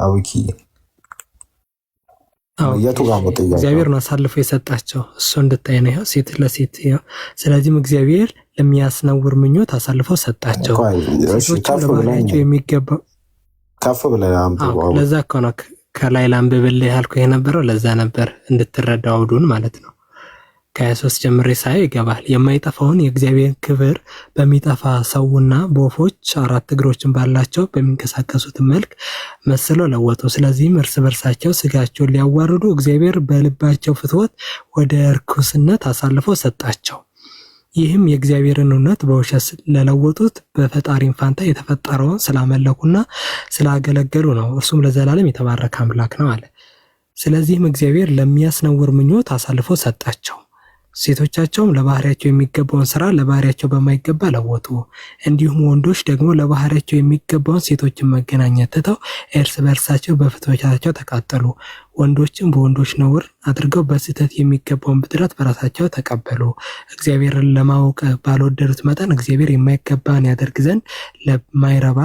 አውቂ የቱ ጋር ነው ጥያቄው? እግዚአብሔር ነው አሳልፎ የሰጣቸው እሱ እንድታይ ነው። ይኸው ሴት ለሴት ይኸው። ስለዚህም እግዚአብሔር ለሚያስነውር ምኞት አሳልፎ ሰጣቸው። ሴቶችም ለባህሪያቸው የሚገባው ከፍ ብለህ አንብበው። ለዛ እኮ ነው ከላይ ላንብብልህ ያልኩህ የነበረው ለዛ ነበር እንድትረዳው አውዱን ማለት ነው። ከ23 ጀምሬ ሳይ ይገባል። የማይጠፋውን የእግዚአብሔርን ክብር በሚጠፋ ሰውና በወፎች አራት እግሮችን ባላቸው በሚንቀሳቀሱት መልክ መስለው ለወጡ። ስለዚህም እርስ በርሳቸው ስጋቸውን ሊያዋርዱ እግዚአብሔር በልባቸው ፍትወት ወደ እርኩስነት አሳልፎ ሰጣቸው። ይህም የእግዚአብሔርን እውነት በውሸት ለለወጡት በፈጣሪም ፋንታ የተፈጠረውን ስላመለኩና ስላገለገሉ ነው። እርሱም ለዘላለም የተባረከ አምላክ ነው አለ። ስለዚህም እግዚአብሔር ለሚያስነውር ምኞት አሳልፎ ሰጣቸው። ሴቶቻቸውም ለባህሪያቸው የሚገባውን ስራ ለባህሪያቸው በማይገባ ለወጡ። እንዲሁም ወንዶች ደግሞ ለባህሪያቸው የሚገባውን ሴቶችን መገናኘት ትተው እርስ በርሳቸው በፍትወታቸው ተቃጠሉ። ወንዶችም በወንዶች ነውር አድርገው በስህተት የሚገባውን ብድራት በራሳቸው ተቀበሉ። እግዚአብሔርን ለማወቅ ባልወደዱት መጠን እግዚአብሔር የማይገባን ያደርግ ዘንድ ለማይረባ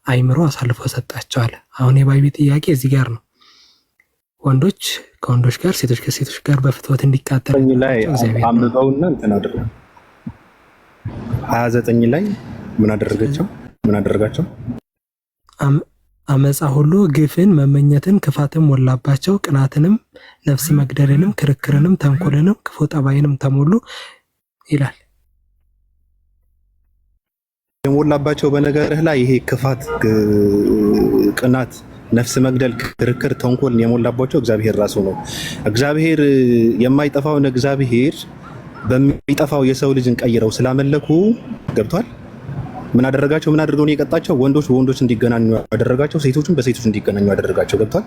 አይምሮ አሳልፎ ሰጣቸዋል። አሁን የባይቢ ጥያቄ እዚህ ጋር ነው። ወንዶች ከወንዶች ጋር፣ ሴቶች ከሴቶች ጋር በፍትወት እንዲቃጠሉ ላይ አንብበውና እንትን አድርገው 29 ላይ ምን አደረጋቸው? አመፃ ሁሉ ግፍን፣ መመኘትን፣ ክፋትን ሞላባቸው። ቅናትንም፣ ነፍስ መግደልንም፣ ክርክርንም፣ ተንኮልንም፣ ክፉ ጠባይንም ተሞሉ ይላል። የሞላባቸው በነገርህ ላይ ይሄ ክፋት፣ ቅናት፣ ነፍስ መግደል፣ ክርክር፣ ተንኮልን የሞላባቸው እግዚአብሔር ራሱ ነው። እግዚአብሔር የማይጠፋውን እግዚአብሔር በሚጠፋው የሰው ልጅን ቀይረው ስላመለኩ ገብቷል። ምን አደረጋቸው? ምን አድርገው ነው የቀጣቸው? ወንዶች በወንዶች እንዲገናኙ ያደረጋቸው፣ ሴቶችን በሴቶች እንዲገናኙ ያደረጋቸው። ገብቷል።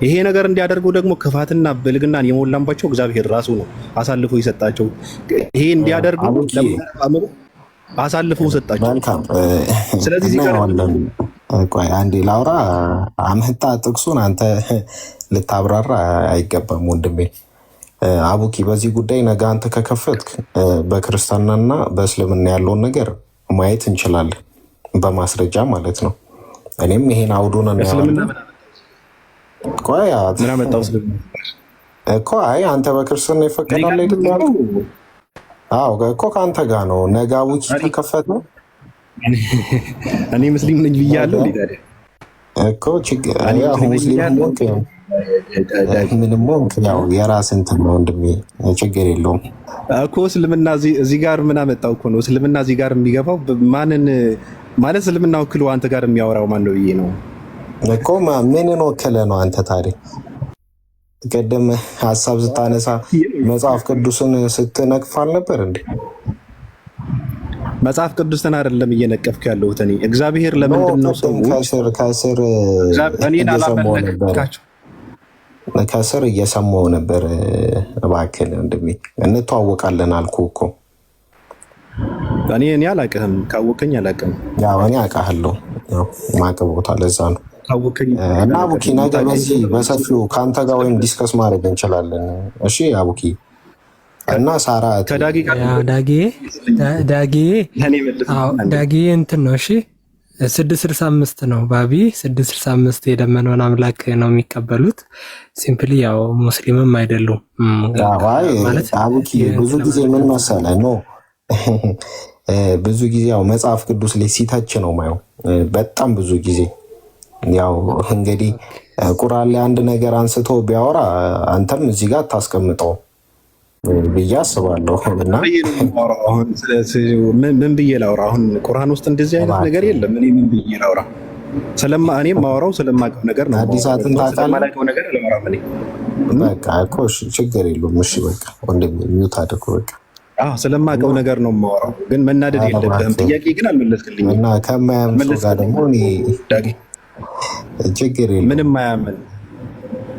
ይሄ ነገር እንዲያደርጉ ደግሞ ክፋትና ብልግናን የሞላባቸው እግዚአብሔር ራሱ ነው አሳልፎ የሰጣቸው። ይሄ እንዲያደርጉ አሳልፎ ሰጣቸው። ስለዚህ እዚህ ጋር ቆይ አንዴ ላውራ። አምህታ ጥቅሱን አንተ ልታብራራ አይገባም ወንድሜ አቡኪ። በዚህ ጉዳይ ነገ አንተ ከከፈትክ በክርስትናና በእስልምና ያለውን ነገር ማየት እንችላለን በማስረጃ ማለት ነው። እኔም ይሄን አውዱን ቆይ አንተ በክርስትና ይፈቀዳል አይደል ያልኩ? አዎ እኮ ከአንተ ጋር ነው። ነገ አቡኪ ከከፈት ነው እኔ ሙስሊም ነኝ ብያለሁ እኮ ሙስሊም ምንም ያው የራስ እንትን ነው ወንድሜ፣ ችግር የለውም እኮ። እስልምና እዚህ ጋር ምን አመጣው እኮ ነው። እስልምና እዚህ ጋር የሚገባው ማንን ማለት እስልምና ወክሎ አንተ ጋር የሚያወራው ማን ነው ብዬ ነው እኮ። ምንን ወክለ ነው አንተ ታዲያ? ቀደም ሀሳብ ስታነሳ መጽሐፍ ቅዱስን ስትነቅፍ አልነበር እንዴ? መጽሐፍ ቅዱስን አይደለም እየነቀፍኩ ያለሁት እኔ። እግዚአብሔር ለምንድን ነው ሰው ከስር እየሰማሁ ነበር። እባክህ ወንድሜ እንተዋወቃለን አልኩህ እኮ። እኔ አላውቅህም፣ ካወቀኝ አላውቅም። ያው እኔ አውቃለሁ፣ ማቀብ ቦታ ለዛ ነው። እና አቡኪ ነገ በዚህ በሰፊው ከአንተ ጋር ወይም ዲስከስ ማድረግ እንችላለን። እሺ አቡኪ እና ሳራ ዳጊ እንትን ነው። እሺ 665 ነው ባቢ 665 የደመነውን አምላክ ነው የሚቀበሉት። ሲምፕሊ ያው ሙስሊምም አይደሉም ማለት አቡኪ። ብዙ ጊዜ ምን መሰለህ ነው ብዙ ጊዜ ያው መጽሐፍ ቅዱስ ላይ ሲተች ነው ማየው በጣም ብዙ ጊዜ። ያው እንግዲህ ቁርአን ላይ አንድ ነገር አንስቶ ቢያወራ አንተም እዚህ ጋር ታስቀምጠው ብዬ አስባለሁ። እና ምን ብዬ ላውራ? አሁን ቁርአን ውስጥ እንደዚህ አይነት ነገር የለም። እኔ ምን ብዬ ላውራ? እኔም ማወራው ስለማውቀው ነገር ነው። አዲሳትን ታውቃለህ? በቃ እኮ ችግር የለውም። እሺ በቃ ወንድሜ ሚውት አድርጎ በቃ ስለማውቀው ነገር ነው የማወራው። ግን መናደድ የለብህም። ጥያቄ ግን አልመለስክልኝም። እና ከማያምን ሰው ጋር ደግሞ ችግር የለም። ምንም አያምን።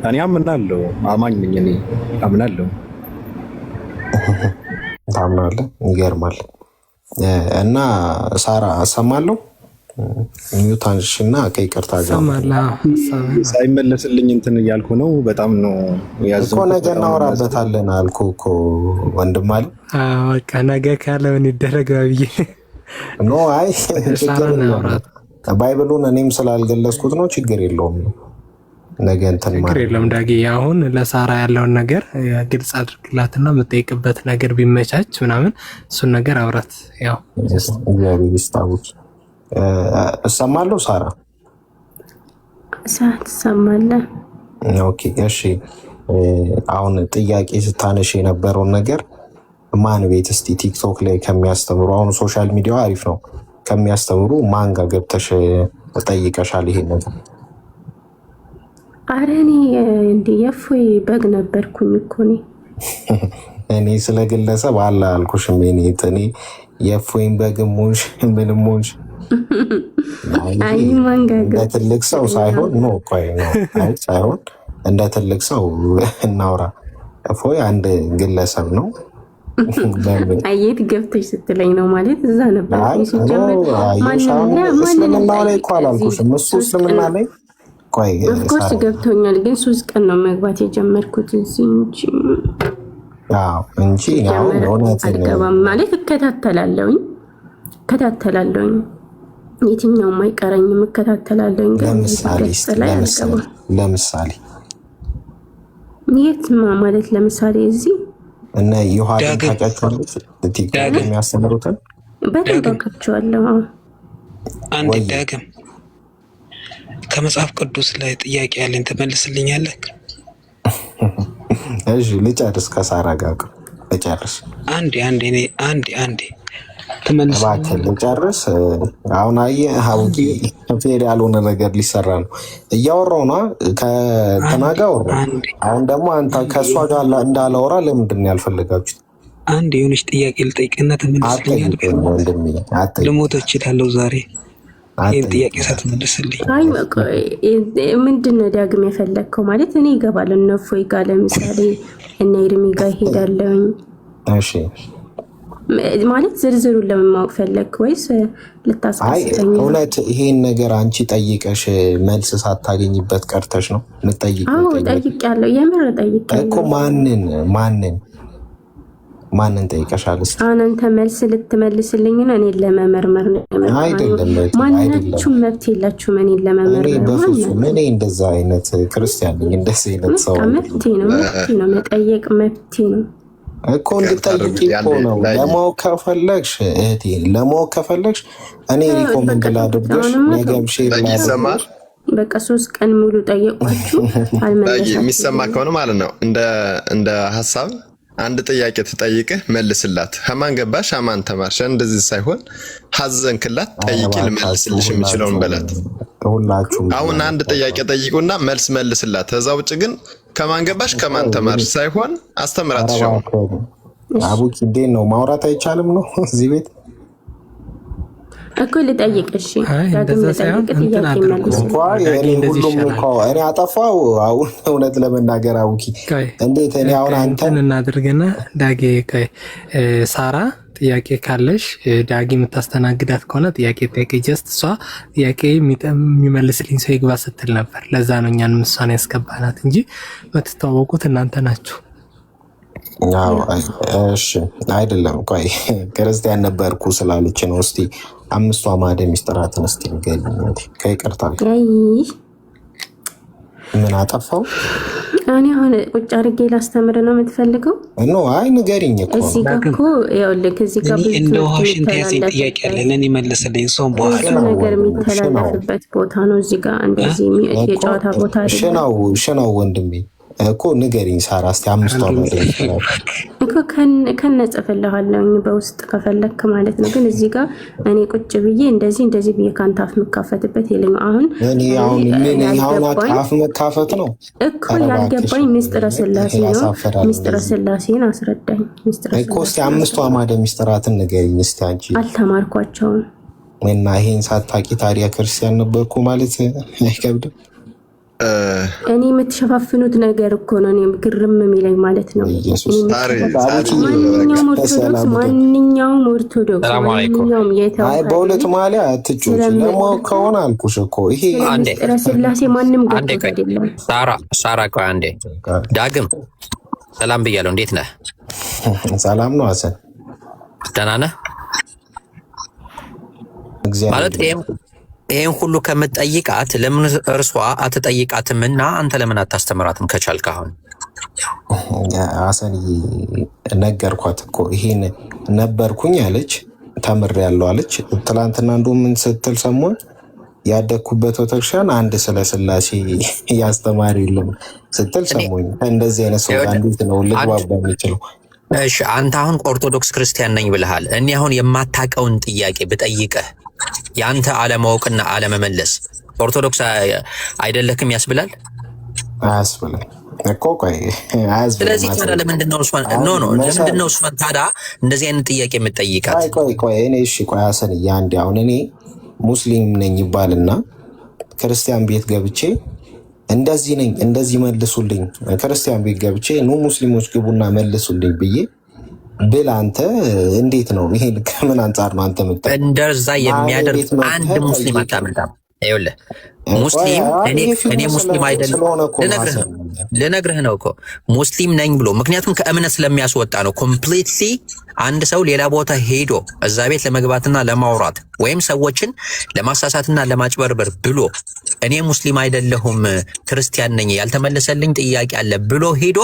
እኔ አምናለሁ፣ አማኝ ነኝ። እኔ አምናለሁ። ታምናለህ? ይገርማል። እና ሳራ እሰማለሁ ሚውታንሽ እና ከይቅርታ ጋር ሳይመለስልኝ እንትን እያልኩ ነው። በጣም ነው እኮ ነገ እናወራበታለን አልኩህ እኮ ወንድም አለ። በቃ ነገ ካለ ምን ይደረግ ብዬ ኖ አይ ባይብሉን እኔም ስላልገለጽኩት ነው። ችግር የለውም። ነገ እንትን ችግር የለም ዳጊ። አሁን ለሳራ ያለውን ነገር ግልጽ አድርግላትና የምጠይቅበት ነገር ቢመቻች ምናምን እሱን ነገር አብራት። ያው እግዚአብሔር ይስጣውት። እሰማለሁ ሳራ ትሰማለህ? ኦኬ እሺ። አሁን ጥያቄ ስታነሽ የነበረውን ነገር ማን ቤት እስቲ ቲክቶክ ላይ ከሚያስተምሩ አሁን ሶሻል ሚዲያ አሪፍ ነው ከሚያስተምሩ ማን ጋር ገብተሽ ጠይቀሻል ይሄን ነገር? አረ እኔ እንደ የፎይ በግ ነበርኩኝ እኮ እኔ ስለ ግለሰብ አለ አልኩሽም። እኔ የፎይን በግ ሞንሽ ምንም ሞንሽ እንደ ትልቅ ሰው ሳይሆን ነው ሳይሆን እንደ ትልቅ ሰው እናውራ። እፎይ አንድ ግለሰብ ነው። አየት ገብተሽ ስትለኝ ነው ማለት እዛ ነበር። እስልምና ላይ እኮ አላልኩሽም። እሱ እስልምና ላይ ኦፍኮርስ ገብቶኛል፣ ግን 3 ቀን ነው መግባት የጀመርኩት እዚህ እንጂ አልገባም ማለት እከታተላለሁኝ የትኛውም አይቀረኝም እከታተላለሁኝ። ለምሳሌ የትማ ማለት ለምሳሌ እዚህ እነ ዮሐንስ ታውቂያቸዋለሽ? ቲክቶክ የሚያስተምሩትን በደንብ አውቃቸዋለሁ። አንድ ዳግም ከመጽሐፍ ቅዱስ ላይ ጥያቄ ያለኝ ትመልስልኛለህ? እሺ ልጨርስ፣ ከሳራ ጋር ልጨርስ። አንዴ ትመልስልኛለህ? ልጨርስ። አሁን አየህ ሀውቂ ፌር ያልሆነ ነገር ሊሰራ ነው እያወራሁ ነው ከተናጋ ወራ። አሁን ደግሞ አንተ ከእሷ ጋር እንዳላወራ ለምንድን ነው ያልፈለጋችሁት? አንድ የሆነች ጥያቄ ልጠይቅና ትመልስልኛለህ? ልሞት እችላለሁ ዛሬ ይህን ጥያቄ ሳትመልስልኝ። ምንድን ነው ዳግም የፈለግከው? ማለት እኔ ይገባል እነ እፎይ ጋር ለምሳሌ እነ ኤርሚ ጋር ይሄዳለሁኝ። እሺ ማለት ዝርዝሩን ለማወቅ ፈለግ ወይስ ልታስቀስጠኝ? እውነት ይሄን ነገር አንቺ ጠይቀሽ መልስ ሳታገኝበት ቀርተሽ ነው የምትጠይቂው? አዎ ጠይቄያለሁ፣ የምር ጠይቄያለሁ እኮ። ማንን ጠይቀሻል? አንተ መልስ ልትመልስልኝ ነው? እኔን ለመመርመር ነው? አይደለም፣ ማንኛችሁም መብት የላችሁም እኔን ለመመርመር። በፍጹም እኔ እንደዛ አይነት ክርስቲያን ነኝ። እንደዚህ አይነት ሰው መብቴ ነው መጠየቅ መብቴ ነው እኮ። እንድጠይቂ እኮ ነው። ለማወቅ ከፈለግሽ እህቴ፣ ለማወቅ ከፈለግሽ እኔ ሪኮመንድ ላድርግሽ፣ ነገም ሼር ይሰማል። በቃ 3 ቀን ሙሉ ጠየቋችሁ አልመለሳችሁም። የሚሰማ ከሆነ ማለት ነው እንደ ሀሳብ አንድ ጥያቄ ትጠይቅህ መልስላት። ሀማን ገባሽ ሀማን ተማርሽ እንደዚህ ሳይሆን ሀዘንክላት ጠይቂ ልመልስልሽ የምችለውን በላት። ሁላችሁም አሁን አንድ ጥያቄ ጠይቁና መልስላት። ከዛ ውጭ ግን ከማን ገባሽ ከማን ተማርሽ ሳይሆን አስተምራት። ሻው አቡኪ እንዴት ነው ማውራት አይቻልም ነው እዚህ ቤት እኮ ልጠይቅ። እሺ እንደዛ ሳይሆን እንትን አድርጉ። እኔ አጠፋው። አሁን እውነት ለመናገር አቡኪ እንዴት እኔ አሁን አንተን እናድርግና ዳጌ ሳራ ጥያቄ ካለሽ ዳጊ የምታስተናግዳት ከሆነ ጥያቄ ጠይቂ። ጀስት እሷ ጥያቄ የሚመልስልኝ ሰው ይግባ ስትል ነበር። ለዛ ነው እኛን እሷን ያስገባናት እንጂ የምትተዋወቁት እናንተ ናችሁ። እሺ አይደለም። ቆይ ክርስቲያን ነበርኩ ስላለች ነው። እስቲ 5 አዕማደ ምስጢራትን እስቲ ንገሪኝ ከይቅርታ ጋር። ምን አጠፋው? እኔ አሁን ቁጭ አድርጌ ላስተምር ነው የምትፈልገው? ኖ አይ ንገሪኝ እኮ እዚህ ጋር እኮ ይኸውልህ፣ እዚህ ጋር ብዙ እንደ ውሃሽን ተያዘኝ ጥያቄ አለ ለኔ መልስልኝ። ሰው በኋላ ነገር የሚተላለፍበት ቦታ ነው። እዚህ ጋር እንደዚህ የጨዋታ ቦታ አይደለም። ሽናው ወንድሜ እኮ ንገሪኝ ሳራ እስቲ 5 አዕማደ ምስጢራት እኮ ከነ ጽፍልሃለሁ በውስጥ ከፈለክ ማለት ነው። ግን እዚህ ጋር እኔ ቁጭ ብዬ እንደዚህ ብዬ ካንተ አፍ መካፈትበት የለኝም። አሁን እኔ አሁን አፍ መካፈት ነው እኮ ያልገባኝ ምስጢረ ሥላሴ ነው። ምስጢረ ሥላሴን አስረዳኝ። እኮ እስቲ 5 አዕማደ ምስጢራትን ንገሪኝ እስቲ አንቺ። አልተማርኳቸውም እና ይሄን ሳታቂ ታዲያ ክርስቲያን ነበርኩ ማለት አይከብድም? እኔ የምትሸፋፍኑት ነገር እኮ ነው እኔም ግርም የሚለኝ ማለት ነው። ማንኛውም ኦርቶዶክስ በሁለት ማሊያ አትጩች። ለማወቅ ከሆነ አልኩሽ እኮ ይሄ ምስጢረ ሥላሴ ማንም ገብቶት አይደለም። ሳራ ቆይ አንዴ። ዳግም ሰላም ብያለሁ። እንዴት ነህ? ሰላም ነው ሀሰን፣ ደህና ነህ? ማለት ይሄን ሁሉ ከምትጠይቃት ለምን እርሷ አትጠይቃትምና አንተ ለምን አታስተምራትም ከቻልክ? አሁን ሐሰንዬ ነገርኳት እኮ ይሄን ነበርኩኝ አለች፣ ተምሬያለሁ አለች። ትላንትና እንደውም ምን ስትል ሰሞን ያደግኩበት ቤተክርስቲያን አንድ ስለ ስላሴ ያስተማሪ የለም ስትል ሰሞኝ። እንደዚህ አይነት ሰው ጋር እንዴት ነው ልግባባ የሚችለው? እሺ አንተ አሁን ኦርቶዶክስ ክርስቲያን ነኝ ብለሃል። እኔ አሁን የማታውቀውን ጥያቄ ብጠይቅህ ያንተ አለማወቅና አለመመለስ ኦርቶዶክስ አይደለክም ያስብላል? አያስብልም እኮ ቆይ አያስብልም። ስለዚህ ታዲያ ለምንድን ነው እሷን ለምንድን ነው እሷን ታዲያ እንደዚህ አይነት ጥያቄ የምትጠይቃት? ቆይ እኔ እሺ ቆይ ሐሰንዬ አንዴ አሁን እኔ ሙስሊም ነኝ ይባልና ክርስቲያን ቤት ገብቼ እንደዚህ ነኝ እንደዚህ መልሱልኝ፣ ክርስቲያን ቤት ገብቼ ኑ ሙስሊሞች ግቡና መልሱልኝ ብዬ ብል አንተ እንዴት ነው? ይሄን ከምን አንጻር ነው አንተ መጣ? እንደዛ የሚያደርግ አንድ ሙስሊም አታመጣም። ይኸውልህ ሙስሊም እኔ ሙስሊም አይደለም ልነግርህ ነው እኮ ሙስሊም ነኝ ብሎ ምክንያቱም ከእምነት ስለሚያስወጣ ነው። ኮምፕሊትሊ አንድ ሰው ሌላ ቦታ ሄዶ እዛ ቤት ለመግባትና ለማውራት ወይም ሰዎችን ለማሳሳትና ለማጭበርበር ብሎ እኔ ሙስሊም አይደለሁም ክርስቲያን ነኝ ያልተመለሰልኝ ጥያቄ አለ ብሎ ሄዶ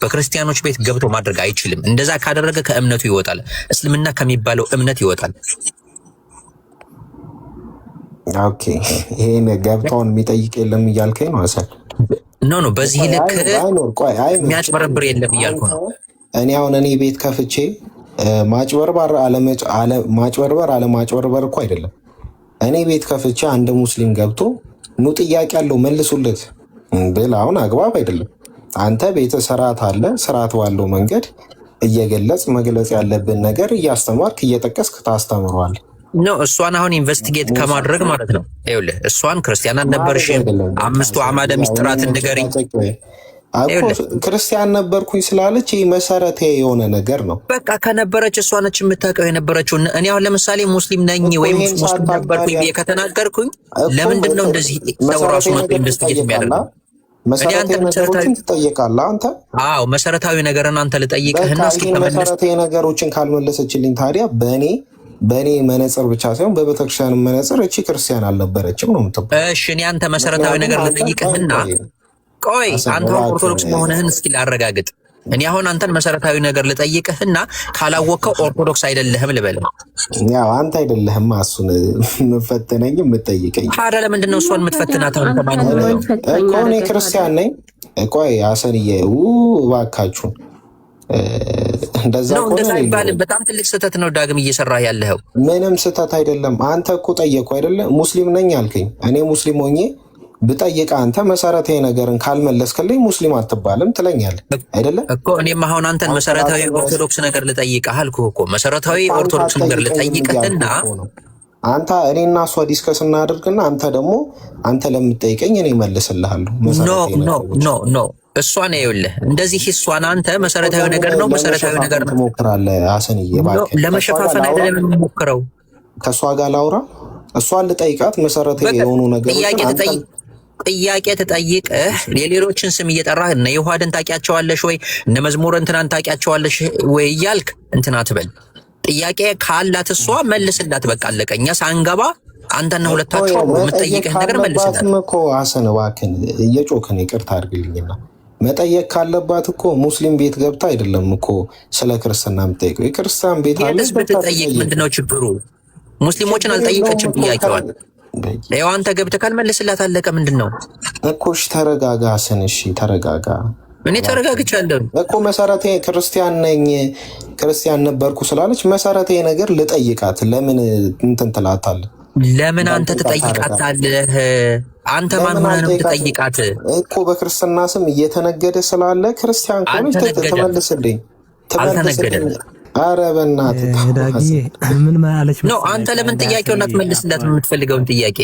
በክርስቲያኖች ቤት ገብቶ ማድረግ አይችልም። እንደዛ ካደረገ ከእምነቱ ይወጣል። እስልምና ከሚባለው እምነት ይወጣል። ኦኬ ይሄን ገብቶን የሚጠይቅ የለም እያልከኝ ነው ሐሰን? ኖ በዚህ ልክ የሚያጭበረብር የለም እያልኩ ነው። እኔ አሁን እኔ ቤት ከፍቼ ማጭበርበር አለማጭበርበር እኮ አይደለም። እኔ ቤት ከፍቼ አንድ ሙስሊም ገብቶ ኑ ጥያቄ ያለው መልሱለት ብል አሁን አግባብ አይደለም። አንተ ቤተ ስርዓት አለ፣ ስርዓት ባለው መንገድ እየገለጽ መግለጽ ያለብን ነገር እያስተማርክ እየጠቀስክ ታስተምረዋለህ። ኖ እሷን አሁን ኢንቨስቲጌት ከማድረግ ማለት ነው። ይኸውልህ እሷን ክርስቲያን አልነበርሽም፣ 5 አዕማደ ምስጢራትን ንገሪኝ። ክርስቲያን ነበርኩኝ ስላለች ይህ መሰረታዊ የሆነ ነገር ነው። በቃ ከነበረች እሷ ነች የምታውቀው የነበረችው። እኔ አሁን ለምሳሌ ሙስሊም ነኝ ወይም ሙስሊም ነበርኩኝ ብዬ ከተናገርኩኝ ለምንድን ነው እንደዚህ ሰው ራሱ መጥቶ ኢንቨስቲጌት የሚያደርገው? መሰረታዊ ትጠይቃለህ አንተ። አዎ መሰረታዊ ነገርን አንተ ልጠይቅህና እስኪ መሰረታዊ ነገሮችን ካልመለሰችልኝ ታዲያ በእኔ መነጽር ብቻ ሳይሆን በቤተክርስቲያን መነጽር እቺ ክርስቲያን አልነበረችም ነው የምትባለው። እሺ እኔ አንተ መሰረታዊ ነገር ልጠይቅህና ቆይ አንተ ኦርቶዶክስ መሆንህን እስኪ ላረጋግጥ። እኔ አሁን አንተን መሰረታዊ ነገር ልጠይቅህና ካላወቀው ኦርቶዶክስ አይደለህም ልበልህ። ያው አንተ አይደለህም እሱን የምፈትነኝ የምጠይቀኝ። ታዲያ ለምንድን ነው እሷን የምትፈትናት? አንተ ማን ነው እኮ? እኔ ክርስቲያን ነኝ። ቆይ ሐሰንዬ እባካችሁን እንደዛ አይባልም። በጣም ትልቅ ስህተት ነው ዳግም እየሰራህ ያለኸው። ምንም ስህተት አይደለም። አንተ እኮ ጠየቁ አይደለ? ሙስሊም ነኝ አልከኝ። እኔ ሙስሊም ሆኜ ብጠይቅ አንተ መሰረታዊ ነገርን ካልመለስክልኝ ሙስሊም አትባልም ትለኛለህ አይደለ እኮ? እኔም አሁን አንተን መሰረታዊ ኦርቶዶክስ ነገር ልጠይቅህ አልኩህ እኮ። መሰረታዊ ኦርቶዶክስ ነገር ልጠይቅህና አንተ እኔና እሷ ዲስከስ እናደርግና አንተ ደግሞ አንተ ለምትጠይቀኝ እኔ መልስልሃለሁ። ኖ እሷን ይኸውልህ እንደዚህ እሷን አንተ መሰረታዊ ነገር ነው መሰረታዊ ነገር ነው ትሞክራለህ ሐሰንዬ። ለመሸፋፈን አይደለም የምሞክረው። ከእሷ ጋር ላውራ፣ እሷን ልጠይቃት መሰረታዊ የሆኑ ነገሮችን ጥያቄ ተጠይቀህ የሌሎችን ስም እየጠራህ እነ ይሁዳን ታውቂያቸዋለሽ ወይ እነ መዝሙር እንትናን ታውቂያቸዋለሽ ወይ እያልክ እንትና ትበል። ጥያቄ ካላት እሷ መልስላት። በቃ አለቀ። እኛ ሳንገባ አንተና ሁለታችሁ የምትጠይቅህ ነገር መልስላት እኮ። ሐሰን እባክህን እየጮክን ይቅርታ አድርግልኝና መጠየቅ ካለባት እኮ ሙስሊም ቤት ገብታ አይደለም እኮ ስለ ክርስትና የምጠይቀው። የክርስቲያን ቤት አለ ብትጠይቅ ምንድነው ችግሩ? ሙስሊሞችን አልጠይቀችም ጥያቄዋን። ይኸው አንተ ገብተህ ካልመለስላት አለቀ። ምንድን ነው እኮ? እሺ ተረጋጋ ሐሰን፣ እሺ ተረጋጋ። እኔ ተረጋግቻለሁ እኮ። መሰረታዊ ክርስቲያን ነኝ ክርስቲያን ነበርኩ ስላለች መሰረታዊ ነገር ልጠይቃት ለምን እንትን ትላታለህ? ለምን አንተ ትጠይቃታለህ? አንተ ማን ሆነህ ነው ትጠይቃት እኮ? በክርስትና ስም እየተነገደ ስላለ ክርስቲያን ከሆነች ትመልስልኝ። ኧረ በእናትህ ምን ማለች ነው? አንተ ለምን ጥያቄውን አትመልስላት? የምትፈልገውን ጥያቄ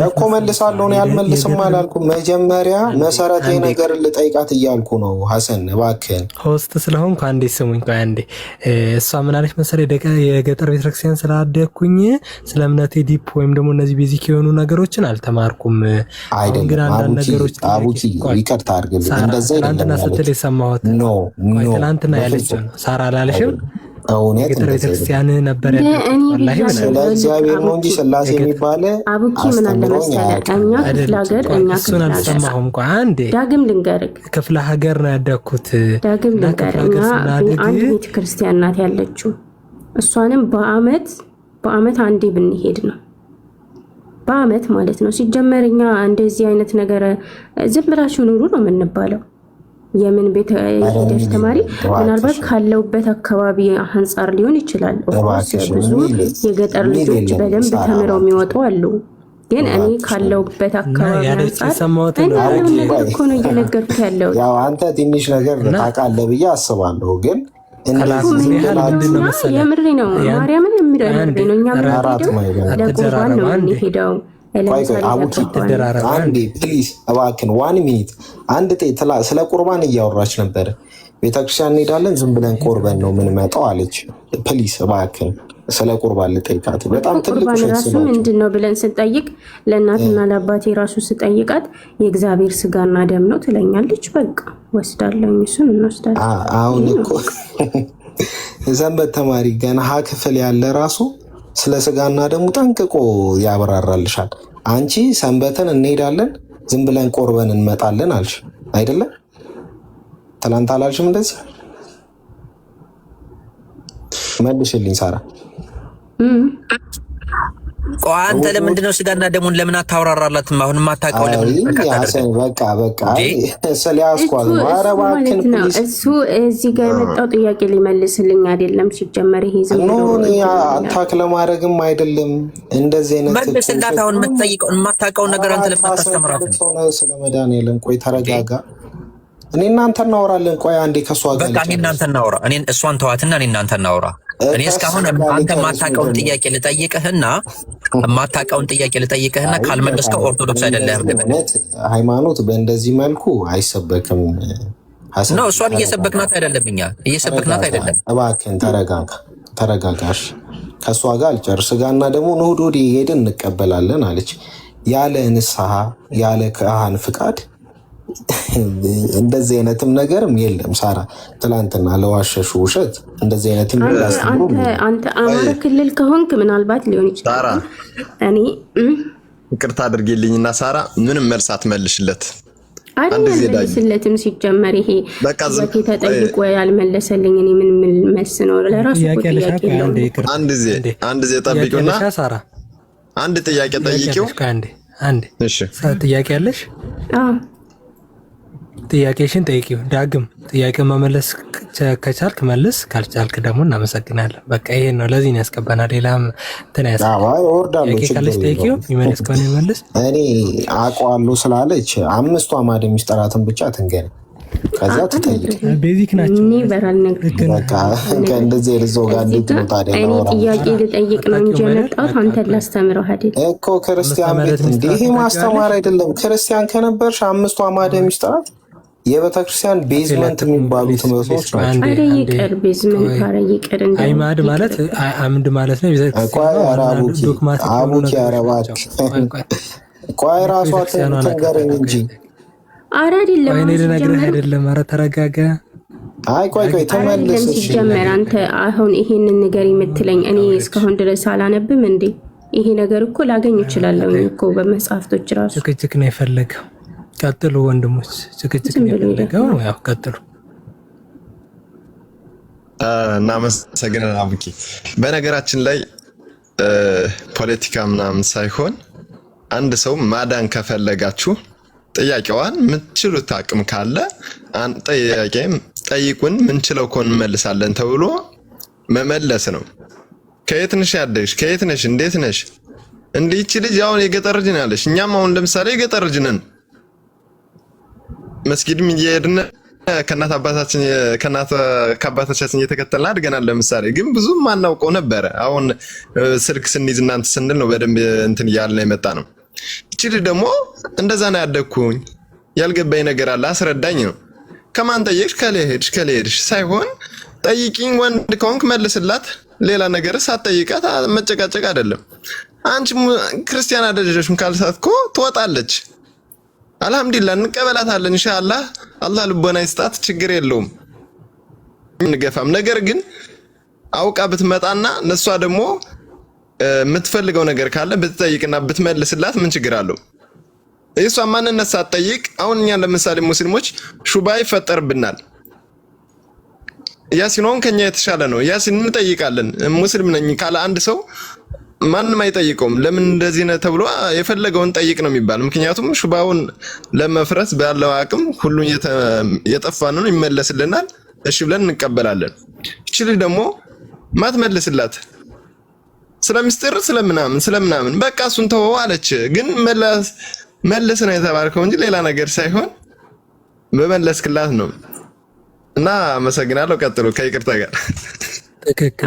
እኮ መልሳለሁ። እኔ አልመልስም አላልኩም። መጀመሪያ መሰረታዊ ነገር ልጠይቃት እያልኩ ነው። ሐሰን እባክህን ሆስት ስለሆንኩ አንዴ ስሙኝ። ቆይ አንዴ እሷ ምን አለች መሰለኝ? የገጠር ቤተክርስቲያን ስላደግኩኝ ስለ እምነቴ ዲፕ ወይም ደግሞ እነዚህ ቤዚክ የሆኑ ነገሮችን አልተማርኩም። ግን አንዳንድ ነገሮች አቡኪ ይቅርታ አድርግልኝ። እንደዛ ትናንትና ስትል የሰማሁት ትናንትና ያለችው ሳራ አላለሽም? እውነት የገጠር ቤተክርስቲያን ነበር ያለው። ወላሂ ስለ እግዚአብሔር ነው እንጂ ስላሴ የሚባል አቡኪ ምን አለ መሰለህ፣ እኛ ክፍለ ሀገር እሱን አልሰማሁም። እንኳን አንዴ ዳግም ልንገርህ፣ ክፍለ ሀገር ነው ያደግኩት። ዳግም ልንገርህ፣ እኛ አንድ ቤተክርስቲያን ናት ያለችው። እሷንም በአመት አንዴ ብንሄድ ነው፣ በአመት ማለት ነው። ሲጀመር እኛ እንደዚህ አይነት ነገር ዝም ብላችሁ ኑሩ ነው የምንባለው። የምን ቤት ሄደሽ ተማሪ? ምናልባት ካለውበት አካባቢ አንጻር ሊሆን ይችላል። ብዙ የገጠር ልጆች በደንብ ተምረው የሚወጡ አሉ። ግን እኔ ካለውበት አካባቢ አንጻር እኮ ነው እየነገርኩህ ያለው። ያው አንተ ትንሽ ነገር ታውቃለህ ብዬ አስባለሁ። ግን የምሬ ነው፣ ማርያምን የምሬ ነው። እኛ ለቁርባን ነው የምንሄደው። አንዴ ፕሊዝ እባክን 1 ሚኒት አንድ ስለ ቁርባን እያወራች ነበር። ቤተክርስቲያን እንሄዳለን ዝም ብለን ቆርበን ነው የምንመጣው አለች። ፕሊዝ እባክን ስለ ቁርባን ልጠይቃት። በጣም ትልቅ ቁርባን ራሱ ምንድን ነው ብለን ስንጠይቅ ለእናትና ለአባቴ ራሱ ስጠይቃት የእግዚአብሔር ስጋና ደም ነው ትለኛለች። በቃ ወስዳለሁ፣ እሱን እንወስዳለን። አሁን እኮ ሰንበት ተማሪ ገና ሀ ክፍል ያለ ራሱ ስለ ስጋና ደግሞ ጠንቅቆ ያበራራልሻል። አንቺ ሰንበትን እንሄዳለን ዝም ብለን ቆርበን እንመጣለን አልሽ አይደለም? ትናንት አላልሽም እንደዚህ? መልሽልኝ ሳራ። አንተ ለምንድን ነው ስጋና ደሙን ለምን አታወራራላትም? አሁን ማታውቀው ለምን በቃ ስለያዝኳት ነው። ኧረ እባክህን እሱ እዚህ ጋር የመጣው ጥያቄ ሊመልስልኝ አይደለም። ሲጀመር ይሄ ዝም ብሎ አታክ ለማድረግም አይደለም። እንደዚህ አይነት መልስላት። አሁን የምትጠይቀው የማታውቀውን ነገር አንተ ለምን አታስተምራት? ስለ መድኃኒዓለም ቆይ ተረጋጋ። እኔ እናንተ እናወራለን። ቆይ አንዴ ከሷ ጋር በቃ እኔ እናንተ እናወራ። እኔ እሷን ተዋትና እኔ እናንተ እናወራ። እኔ እስካሁን አንተ የማታውቀውን ጥያቄ ልጠይቅህና ካልመለስከው ኦርቶዶክስ አይደለህም። ሃይማኖት በእንደዚህ መልኩ አይሰበክም። ነው እሷን እየሰበክናት አይደለም፣ እኛ እየሰበክናት አይደለም። እባክህን ተረጋጋሽ። ከእሷ ጋር አልጨርስ ጋና ደግሞ እሑድ ሄደን እንቀበላለን አለች። ያለ ንስሐ ያለ ካህን ፍቃድ እንደዚህ አይነትም ነገርም የለም። ሳራ ትላንትና ለዋሸሹ ውሸት እንደዚህ አይነትም አንተ አማራ ክልል ከሆንክ ምናልባት ሊሆን ይችላል። እኔ ይቅርታ አድርጌልኝና ሳራ ምንም መልስ አትመልሽለት። አይደለም ሲጀመር ይሄ በቃ ተጠይቆ ያልመለሰልኝ እኔ ምን መልስ ነው ለራሱ ጥያቄ ነው። አንድ ጊዜ ጠብቂውና አንድ ጥያቄ ጠይቂው። እሺ ጥያቄ አለሽ? ጥያቄሽን ጠይቂው። ዳግም ጥያቄ መመለስ ከቻልክ መልስ፣ ካልቻልክ ደግሞ እናመሰግናለን። በቃ ይሄ ነው፣ ለዚህ ነው ያስገባናል። ሌላም እንትን ያስካለች ጠይቂው፣ ይመልስ ከሆነ ይመልስ። እኔ አውቀዋለሁ ስላለች 5 አዕማደ ምስጢራትን ብቻ ትንገር፣ ከዛ ትጠይቅ። ቤዚክ ናቸው። እኔ በራል ነገር በቃ ከእንደዚህ ልዞ ጋር እንዴት ነው ታዲያ? እኔ ጥያቄ ልጠይቅ ነው እንጂ የመጣሁት አንተን ላስተምረው አይደል እኮ። ክርስቲያን ቤት እንዴ ይሄ ማስተማር አይደለም። ክርስቲያን ከነበርሽ 5 አዕማደ ምስጢራት የቤተክርስቲያን ቤዝመንት የሚባሉ ትምህርቶች ናቸው። አረ ይቅር፣ ቤዝመንት አረ ይቅር። አይማድ ማለት አምድ ማለት ነው። አቡኪ አረባት ቆይ ራሷ ትንገረኝ እንጂ አረ አይደለም። እኔ ልነግርህ አይደለም። አረ ተረጋጋ። አይ ቆይ ተመለስ። ሲጀመር አንተ አሁን ይሄንን ነገር የምትለኝ እኔ እስካሁን ድረስ አላነብም እንዴ? ይሄ ነገር እኮ ላገኝ እችላለሁ እኮ በመጽሐፍቶች ራሱ። ጭቅጭቅ ነው የፈለገው። ቀጥሉ ወንድሞች፣ ጭቅጭቅ ነው የፈለገው። ያው ቀጥሉ። እናመሰግናለን አቡኪ። በነገራችን ላይ ፖለቲካ ምናምን ሳይሆን አንድ ሰው ማዳን ከፈለጋችሁ ጥያቄዋን የምትችሉት አቅም ካለ ጥያቄም ጠይቁን፣ ምንችለው ከሆነ እንመልሳለን ተብሎ መመለስ ነው። ከየት ነሽ ያደግሽ? ከየት ነሽ? እንዴት ነሽ? እንዲህች ልጅ አሁን የገጠር ልጅ ናለሽ። እኛም አሁን ለምሳሌ የገጠር ልጅ ነን። መስጊድም እየሄድን ከእናት ከአባቶቻችን እየተከተልን አድገናል። ለምሳሌ ግን ብዙም ማናውቀው ነበረ። አሁን ስልክ ስንይዝ እናንተ ስንል ነው በደንብ እንትን እያልን የመጣ ነው። እቺ ልጅ ደግሞ እንደዛ ነው ያደግኩኝ፣ ያልገባኝ ነገር አለ አስረዳኝ ነው። ከማን ጠየቅሽ? ከሌሄድሽ ሳይሆን ጠይቂኝ፣ ወንድ ከሆንክ መልስላት። ሌላ ነገር ሳትጠይቃት መጨቃጨቅ አይደለም። አንቺ ክርስቲያን አይደለሽም ካልሳትኮ ትወጣለች። አልሐምዱሊላህ እንቀበላታለን ኢንሻአላህ። አላህ ልቦና ይስጣት፣ ችግር የለውም እንገፋም። ነገር ግን አውቃ ብትመጣና እነሷ ደግሞ የምትፈልገው ነገር ካለ ብትጠይቅና ብትመልስላት ምን ችግር አለው? እሷ ማንነት ሳትጠይቅ አሁን እኛ ለምሳሌ ሙስሊሞች ሹባ ይፈጠርብናል። ያሲኖን ከኛ የተሻለ ነው። ያሲን እንጠይቃለን። ሙስሊም ነኝ ካለ አንድ ሰው ማንም አይጠይቀውም። ለምን እንደዚህ ነው ተብሎ የፈለገውን ጠይቅ ነው የሚባል። ምክንያቱም ሹባውን ለመፍረስ ባለው አቅም ሁሉ የጠፋነው ይመለስልናል። እሺ ብለን እንቀበላለን። እቺ ልጅ ደግሞ ማትመልስላት ስለምስጢር ስለምናምን በቃ እሱን ተወው አለች። ግን መለስ ነው የተባልከው እንጂ ሌላ ነገር ሳይሆን በመለስክላት ነው። እና አመሰግናለሁ። ቀጥሉ ከይቅርታ ጋር።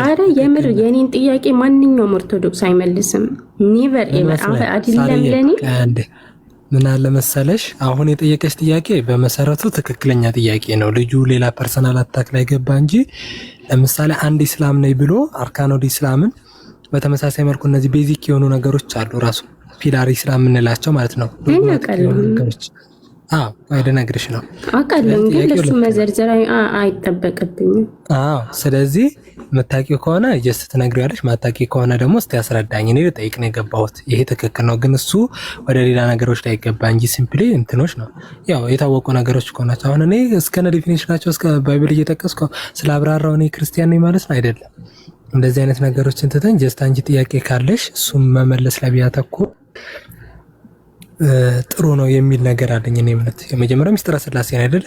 አረ የምር የኔን ጥያቄ ማንኛውም ኦርቶዶክስ አይመልስም። ኒቨር ኤቨር አይደለም ለኔ ምን አለ መሰለሽ፣ አሁን የጠየቀሽ ጥያቄ በመሰረቱ ትክክለኛ ጥያቄ ነው። ልጁ ሌላ ፐርሰናል አታክ ላይ ገባ እንጂ ለምሳሌ አንድ እስላም ነኝ ብሎ አርካኖድ እስላምን በተመሳሳይ መልኩ እነዚህ ቤዚክ የሆኑ ነገሮች አሉ ራሱ ፒላር እስላም የምንላቸው ማለት ነው። አይደነግርሽ ነው አቃለሁ ግን ለሱ መዘርዘር አይጠበቅብኝም። ስለዚህ መታቂው ከሆነ ጀስት ትነግሪያለሽ፣ ማታቂ ከሆነ ደግሞ እስቲ ያስረዳኝ። እኔ ልጠይቅ ነው የገባሁት። ይሄ ትክክል ነው፣ ግን እሱ ወደ ሌላ ነገሮች ላይ ገባ እንጂ ሲምፕሊ እንትኖች ነው ያው የታወቁ ነገሮች ከሆናቸው አሁን እኔ እስከነ ዲፊኒሽናቸው እስከ ባይብል እየጠቀስኩ ስላብራራው እኔ ክርስቲያን ነኝ ማለት ነው አይደለም። እንደዚህ አይነት ነገሮችን ትተን ጀስት አንቺ ጥያቄ ካለሽ እሱም መመለስ ላይ ቢያተኩር ጥሩ ነው የሚል ነገር አለኝ። እኔ እምነት የመጀመሪያው ሚስጥረ ስላሴ ነው አይደለ?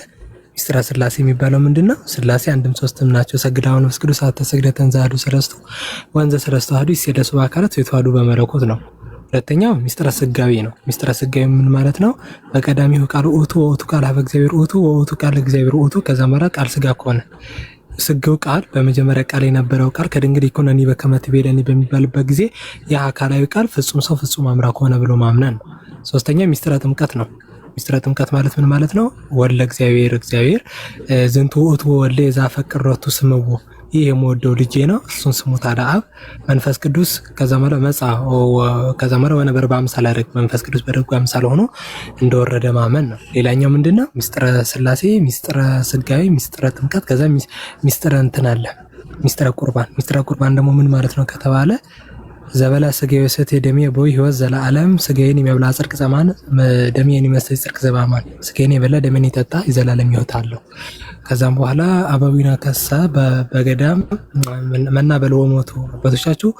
ሚስጥረ ስላሴ የሚባለው ምንድነው? ስላሴ አንድም ሶስትም ናቸው። ሰግዳው መንፈስ ቅዱስ ተሰግደተን ዛዱ ሰለስቱ ወንዘ ሰለስቱ አሐዱ ይሴደሱ በአካላት የተዋሃዱ በመለኮት ነው። ሁለተኛው ሚስጥረ ስጋዊ ነው። ሚስጥረ ስጋዊ ምን ማለት ነው? በቀዳሚው ቃል ውእቱ ወውእቱ ቃል ሀበ እግዚአብሔር ውእቱ ወውእቱ ቃል እግዚአብሔር ውእቱ ከዛ መራ ቃል ስጋ ከሆነ ስጋው ቃል በመጀመሪያ ቃል የነበረው ቃል ከድንግል ይኩነኒ በከመ ትቤለኒ በሚባልበት ጊዜ ያ አካላዊ ቃል ፍጹም ሰው ፍጹም አምላክ ሆነ ብሎ ማምነን ነው። ሶስተኛ ሚስጥረ ጥምቀት ነው። ሚስጥረ ጥምቀት ማለት ምን ማለት ነው? ወለ እግዚአብሔር ዝንቱ ውእቱ ወለ ዘአፈቅሮቱ ስምዎ፣ ይህ የምወደው ልጄ ነው እሱን ስሙት አለ አብ። መንፈስ ቅዱስ ከዛ ማለት ወነበረ በአምሳለ ረግ መንፈስ ቅዱስ በደጉ አምሳል ሆኖ እንደወረደ ማመን ነው። ሌላኛው ምንድነው? ሚስጥረ ስላሴ፣ ሚስጥረ ስጋዊ፣ ሚስጥረ ጥምቀት፣ ከዛ ሚስጥረ እንትን አለ ሚስጥረ ቁርባን። ሚስጥረ ቁርባን ደግሞ ምን ማለት ነው ከተባለ ዘበላ ስጋዬ ወሰቴ ደሜ ቦይ ህይወት ዘለዓለም ስጋዬን የሚያብላ ጽድቅ ዘማን ደሜን የሚመስል ጽድቅ ዘባማን ስጋዬን የበላ ደሜን የጠጣ የዘላለም ሕይወት አለው። ከዛም በኋላ አበዊና ከሳ በገዳም መና በልዎ ሞቱ፣ አባቶቻችሁ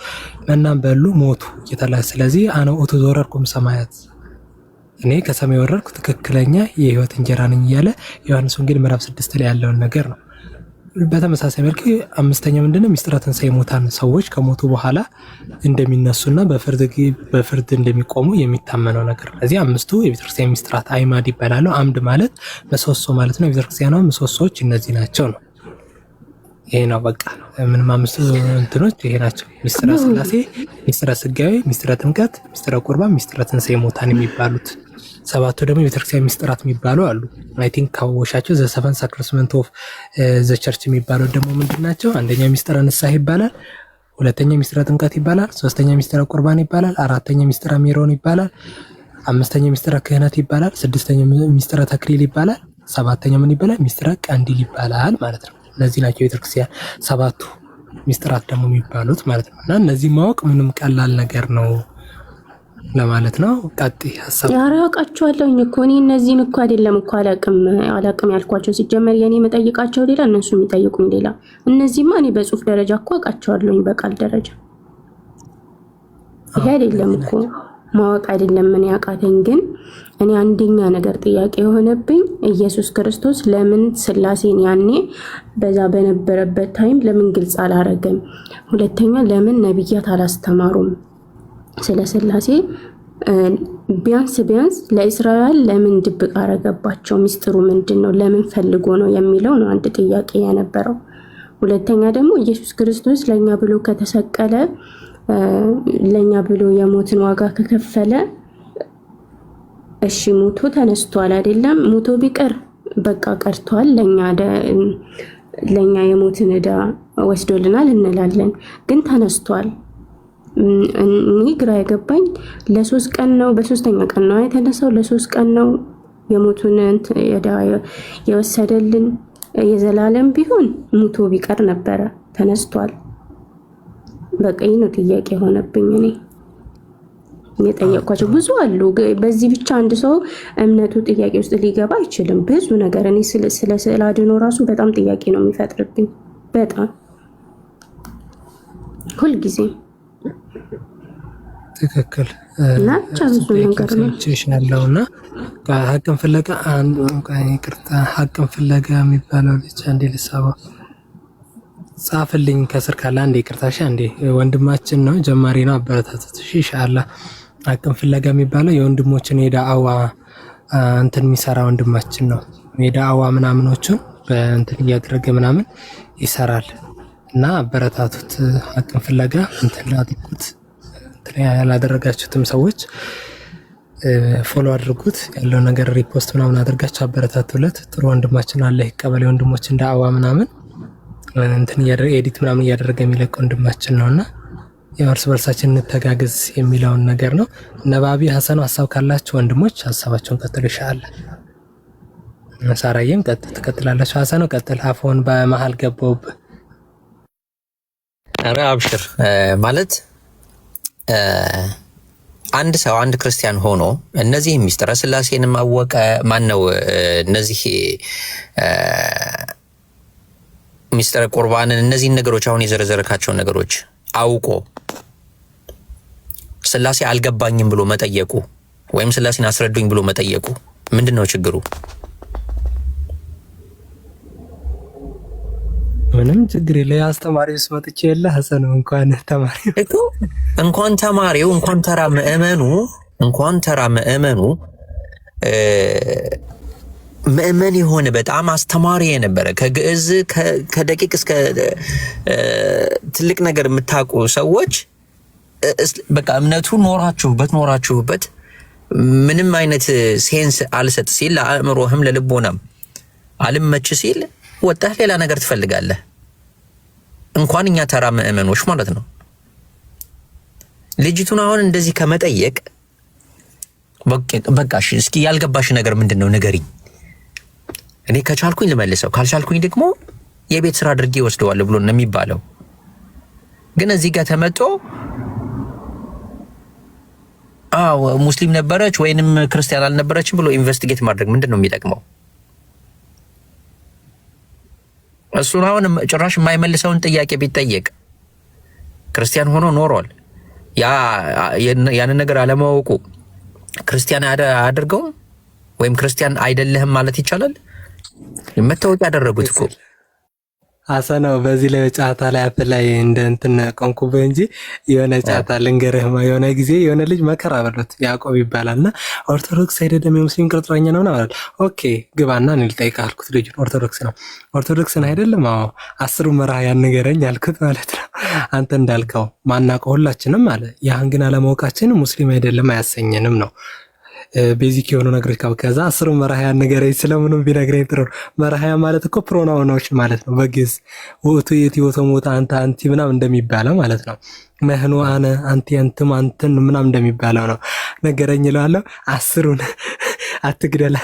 መናም በሉ ሞቱ እየተላ ስለዚህ አነ ውእቱ ዘወረድኩም ሰማያት፣ እኔ ከሰማይ ወረድኩ ትክክለኛ የህይወት እንጀራ ነኝ እያለ ዮሐንስ ወንጌል ምዕራፍ 6 ላይ ያለውን ነገር ነው። በተመሳሳይ መልኩ አምስተኛው ምንድነው? ሚስጥረ ትንሣኤ ሙታን ሰዎች ከሞቱ በኋላ እንደሚነሱና በፍርድ እንደሚቆሙ የሚታመነው ነገር። እዚህ አምስቱ የቤተክርስቲያን ሚስጥራት አይማድ ይባላሉ። አምድ ማለት ምሰሶ ማለት ነው። የቤተክርስቲያኗ ምሰሶዎች እነዚህ ናቸው ነው። ይሄ ነው በቃ ምንም አምስቱ እንትኖች ይሄ ናቸው። ሚስጥረ ስላሴ፣ ሚስጥረ ስጋዊ፣ ሚስጥረ ጥምቀት፣ ሚስጥረ ቁርባን፣ ሚስጥረ ትንሣኤ ሙታን የሚባሉት። ሰባቱ ደግሞ የቤተክርስቲያን ሚስጥራት የሚባሉ አሉ። አይ ቲንክ ካወሻቸው ዘ ሰቨን ሳክራመንት ኦፍ ዘ ቸርች የሚባሉት ደግሞ ምንድናቸው? አንደኛ ሚስጥረ ንስሐ ይባላል። ሁለተኛ ሚስጥረ ጥምቀት ይባላል። ሶስተኛ ሚስጥረ ቁርባን ይባላል። አራተኛ ሚስጥረ ሜሮን ይባላል። አምስተኛ ሚስጥረ ክህነት ይባላል። ስድስተኛ ሚስጥረ ተክሊል ይባላል። ሰባተኛ ምን ይባላል? ሚስጥረ ቀንዲል ይባላል ማለት ነው። እነዚህ ናቸው የቤተክርስቲያን ሰባቱ ሚስጥራት ደግሞ የሚባሉት ማለት ነው። እና እነዚህ ማወቅ ምንም ቀላል ነገር ነው ለማለት ነው። ቀጥይ ሐሳብ ያራቃቸዋለሁኝ እኮ እኔ እነዚህን እኮ አይደለም እኮ አላቅም ያልኳቸው። ሲጀመር የኔ መጠይቃቸው ሌላ እነሱ የሚጠይቁኝ ሌላ። እነዚህማ እኔ በጽሁፍ ደረጃ እኮ አውቃቸዋለሁኝ፣ በቃል ደረጃ። ይሄ አይደለም እኮ ማወቅ አይደለም ምን ያቃተኝ። ግን እኔ አንደኛ ነገር ጥያቄ የሆነብኝ ኢየሱስ ክርስቶስ ለምን ስላሴን ያኔ በዛ በነበረበት ታይም ለምን ግልጽ አላረገም? ሁለተኛ ለምን ነብያት አላስተማሩም ስለ ስላሴ? ቢያንስ ለእስራኤል ለምን ድብቅ አረገባቸው? ሚስጥሩ ምንድነው? ለምን ፈልጎ ነው የሚለው ነው አንድ ጥያቄ የነበረው። ሁለተኛ ደግሞ ኢየሱስ ክርስቶስ ለኛ ብሎ ከተሰቀለ ለኛ ብሎ የሞትን ዋጋ ከከፈለ እሺ ሞቶ ተነስቷል አይደለም? ሞቶ ቢቀር በቃ ቀርቷል፣ ለኛ የሞትን ዕዳ ወስዶልናል እንላለን። ግን ተነስቷል። እኔ ግራ የገባኝ ለ3 ቀን ነው፣ በ3ኛ ቀን ነው የተነሳው። ለ3 ቀን ነው የሞቱን ዕዳ የወሰደልን። የዘላለም ቢሆን ሞቶ ቢቀር ነበረ፣ ተነስቷል። በቃ ይህ ነው ጥያቄ የሆነብኝ። እኔ የጠየኳቸው ብዙ አሉ። በዚህ ብቻ አንድ ሰው እምነቱ ጥያቄ ውስጥ ሊገባ አይችልም። ብዙ ነገር እኔ ስለ ስዕል አድኖ ራሱ በጣም ጥያቄ ነው የሚፈጥርብኝ። በጣም ሁልጊዜ ትክክል እና ብቻ ብዙ ነገር ነው ያለውና ሀቅን ፍለጋ ይቅርታ፣ ሀቅን ፍለጋ የሚባለው ልጅ አንዴ ልሳበው ጻፍልኝ ከስር ካለ አንዴ ይቅርታ። እሺ አንዴ ወንድማችን ነው ጀማሪ ነው አበረታቱት። እሺ ኢንሻአላህ ሀቅን ፍለጋ የሚባለው የወንድሞችን የዳዕዋ እንትን የሚሰራ ወንድማችን ነው። የዳዕዋ ምናምኖችን በእንትን እያደረገ ምናምን ይሰራል እና አበረታቱት። ሀቅን ፍለጋ እንትን አድርጉት። ያላደረጋችሁትም ሰዎች ፎሎ አድርጉት። ያለው ነገር ሪፖስት ምናምን አድርጋችሁ አበረታቱለት። ጥሩ ወንድማችን አለ ይቀበል። ወንድሞችን ዳዕዋ ምናምን እንትን ኤዲት ምናምን እያደረገ የሚለቅ ወንድማችን ነውና የእርስ በርሳችን እንተጋገዝ የሚለውን ነገር ነው። ነባቢ ሀሰኑ ሀሳብ ካላችሁ ወንድሞች ሀሳባቸውን ቀጥሉ ይሻላል። ሳራዬም ትቀጥላላችሁ። ሀሰኑ ቀጥል። አፎን በመሃል ገባውብህ። ኧረ አብሽር ማለት አንድ ሰው አንድ ክርስቲያን ሆኖ እነዚህ ሚስጥረ ስላሴን ማወቀ ማን ነው? እነዚህ ሚስጥረ ቁርባንን እነዚህን ነገሮች አሁን የዘረዘረካቸውን ነገሮች አውቆ ስላሴ አልገባኝም ብሎ መጠየቁ ወይም ስላሴን አስረዱኝ ብሎ መጠየቁ ምንድነው ችግሩ? ምንም ችግር የለ። አስተማሪው ስመጥቼ የለ ሀሰኑ እንኳን ተማሪው እኮ እንኳን ተማሪው እንኳን ተራ ምእመኑ ምእመን የሆነ በጣም አስተማሪ የነበረ ከግዕዝ ከደቂቅ እስከ ትልቅ ነገር የምታውቁ ሰዎች በቃ እምነቱ ኖራችሁበት ምንም አይነት ሴንስ አልሰጥ ሲል ለአእምሮህም ለልቦናም አልመች ሲል ወጣህ ሌላ ነገር ትፈልጋለህ። እንኳን እኛ ተራ ምእመኖች ማለት ነው። ልጅቱን አሁን እንደዚህ ከመጠየቅ በቃ እሺ እስኪ ያልገባሽ ነገር ምንድነው ንገሪኝ፣ እኔ ከቻልኩኝ ልመልሰው፣ ካልቻልኩኝ ደግሞ የቤት ስራ አድርጌ ወስደዋለሁ ብሎ ነው የሚባለው። ግን እዚህ ጋር ተመጦ ሙስሊም ነበረች ወይንም ክርስቲያን አልነበረችም ብሎ ኢንቨስቲጌት ማድረግ ምንድነው የሚጠቅመው? እሱን አሁን ጭራሽ የማይመልሰውን ጥያቄ ቢጠየቅ ክርስቲያን ሆኖ ኖሯል። ያንን ነገር አለማወቁ ክርስቲያን አያደርገውም ወይም ክርስቲያን አይደለህም ማለት ይቻላል? መታወቂያ ያደረጉት እኮ ሀሰናው በዚህ ላይ ጫታ ላይ አፍ ላይ እንደ እንትን ቆንኩብህ እንጂ የሆነ ጫታ ልንገርህ። የሆነ ጊዜ የሆነ ልጅ መከራ በሉት ያዕቆብ ይባላልና ኦርቶዶክስ አይደለም የሙስሊም ቅርጥረኛ ነው ማለት ኦኬ ግባና እኔ ልጠይቅህ አልኩት። ልጁን ኦርቶዶክስን አይደለም? አዎ 10 መርሃ ያንገረኝ አልኩት ማለት ነው። አንተ እንዳልከው ማናውቀው ሁላችንም አለ። ያን ግን አለማወቃችን ሙስሊም አይደለም አያሰኘንም ነው። ቤዚክ የሆኑ ነገሮች ከዛ 10 መራሃያ ነገረኝ ስለምንም ቢነግረኝ ጥሩ። መራሃያ ማለት እኮ ፕሮናውኖች ማለት ነው በግዕዝ ወቱ የቲ ወተሞታ አንተ አንቲ ምናምን እንደሚባለው ማለት ነው። መህኑ አነ አንቲ አንተም አንተን ምናምን እንደሚባለው ነው። ነገረኝ እላለሁ 10ን አትግደላ፣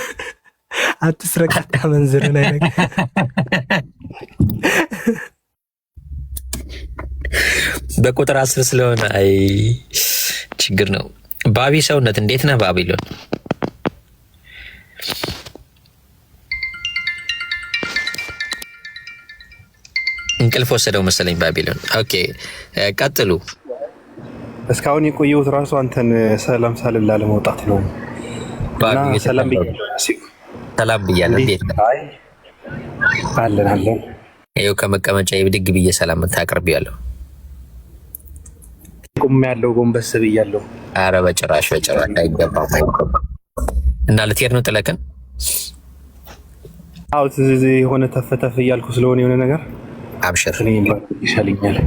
አትስረቅ፣ አታመንዝር ነው ነገር በቁጥር 10 ስለሆነ አይ ችግር ነው። ባቢ ሰውነት እንዴት ነህ? ባቢሎን እንቅልፍ ወሰደው መሰለኝ ባቢሎን። ኦኬ ቀጥሉ። እስካሁን የቆየሁት ራሱ አንተን ሰላም ሳልላ ለመውጣት ነው። ሰላም ብያለሁ። እንዴት ነህ? አለን ይኸው ከመቀመጫ ብድግ ብዬ ሰላም ታቀርቢያለሁ። ቁም ያለው ጎንበስ ብያለሁ። አረ በጭራሽ አይገባም። እና ልትሄድ ነው ጥለቅን? አዎ የሆነ ተፈተፍ እያልኩ ስለሆነ የሆነ ነገር አብሽር ይሻለኛል።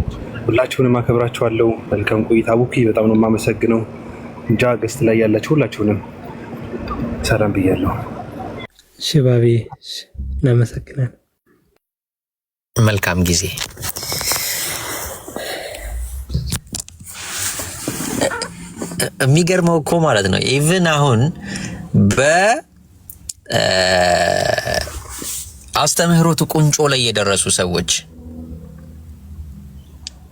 ሁላችሁንም አከብራችኋለሁ። መልካም ቆይታ። ቡኪ በጣም ነው የማመሰግነው። እንጃ ገስት ላይ ያላችሁ ሁላችሁንም ሰላም ብያለሁ። ሽባቢ እናመሰግናለን። መልካም ጊዜ። የሚገርመው እኮ ማለት ነው ኢቭን አሁን በአስተምህሮቱ ቁንጮ ላይ የደረሱ ሰዎች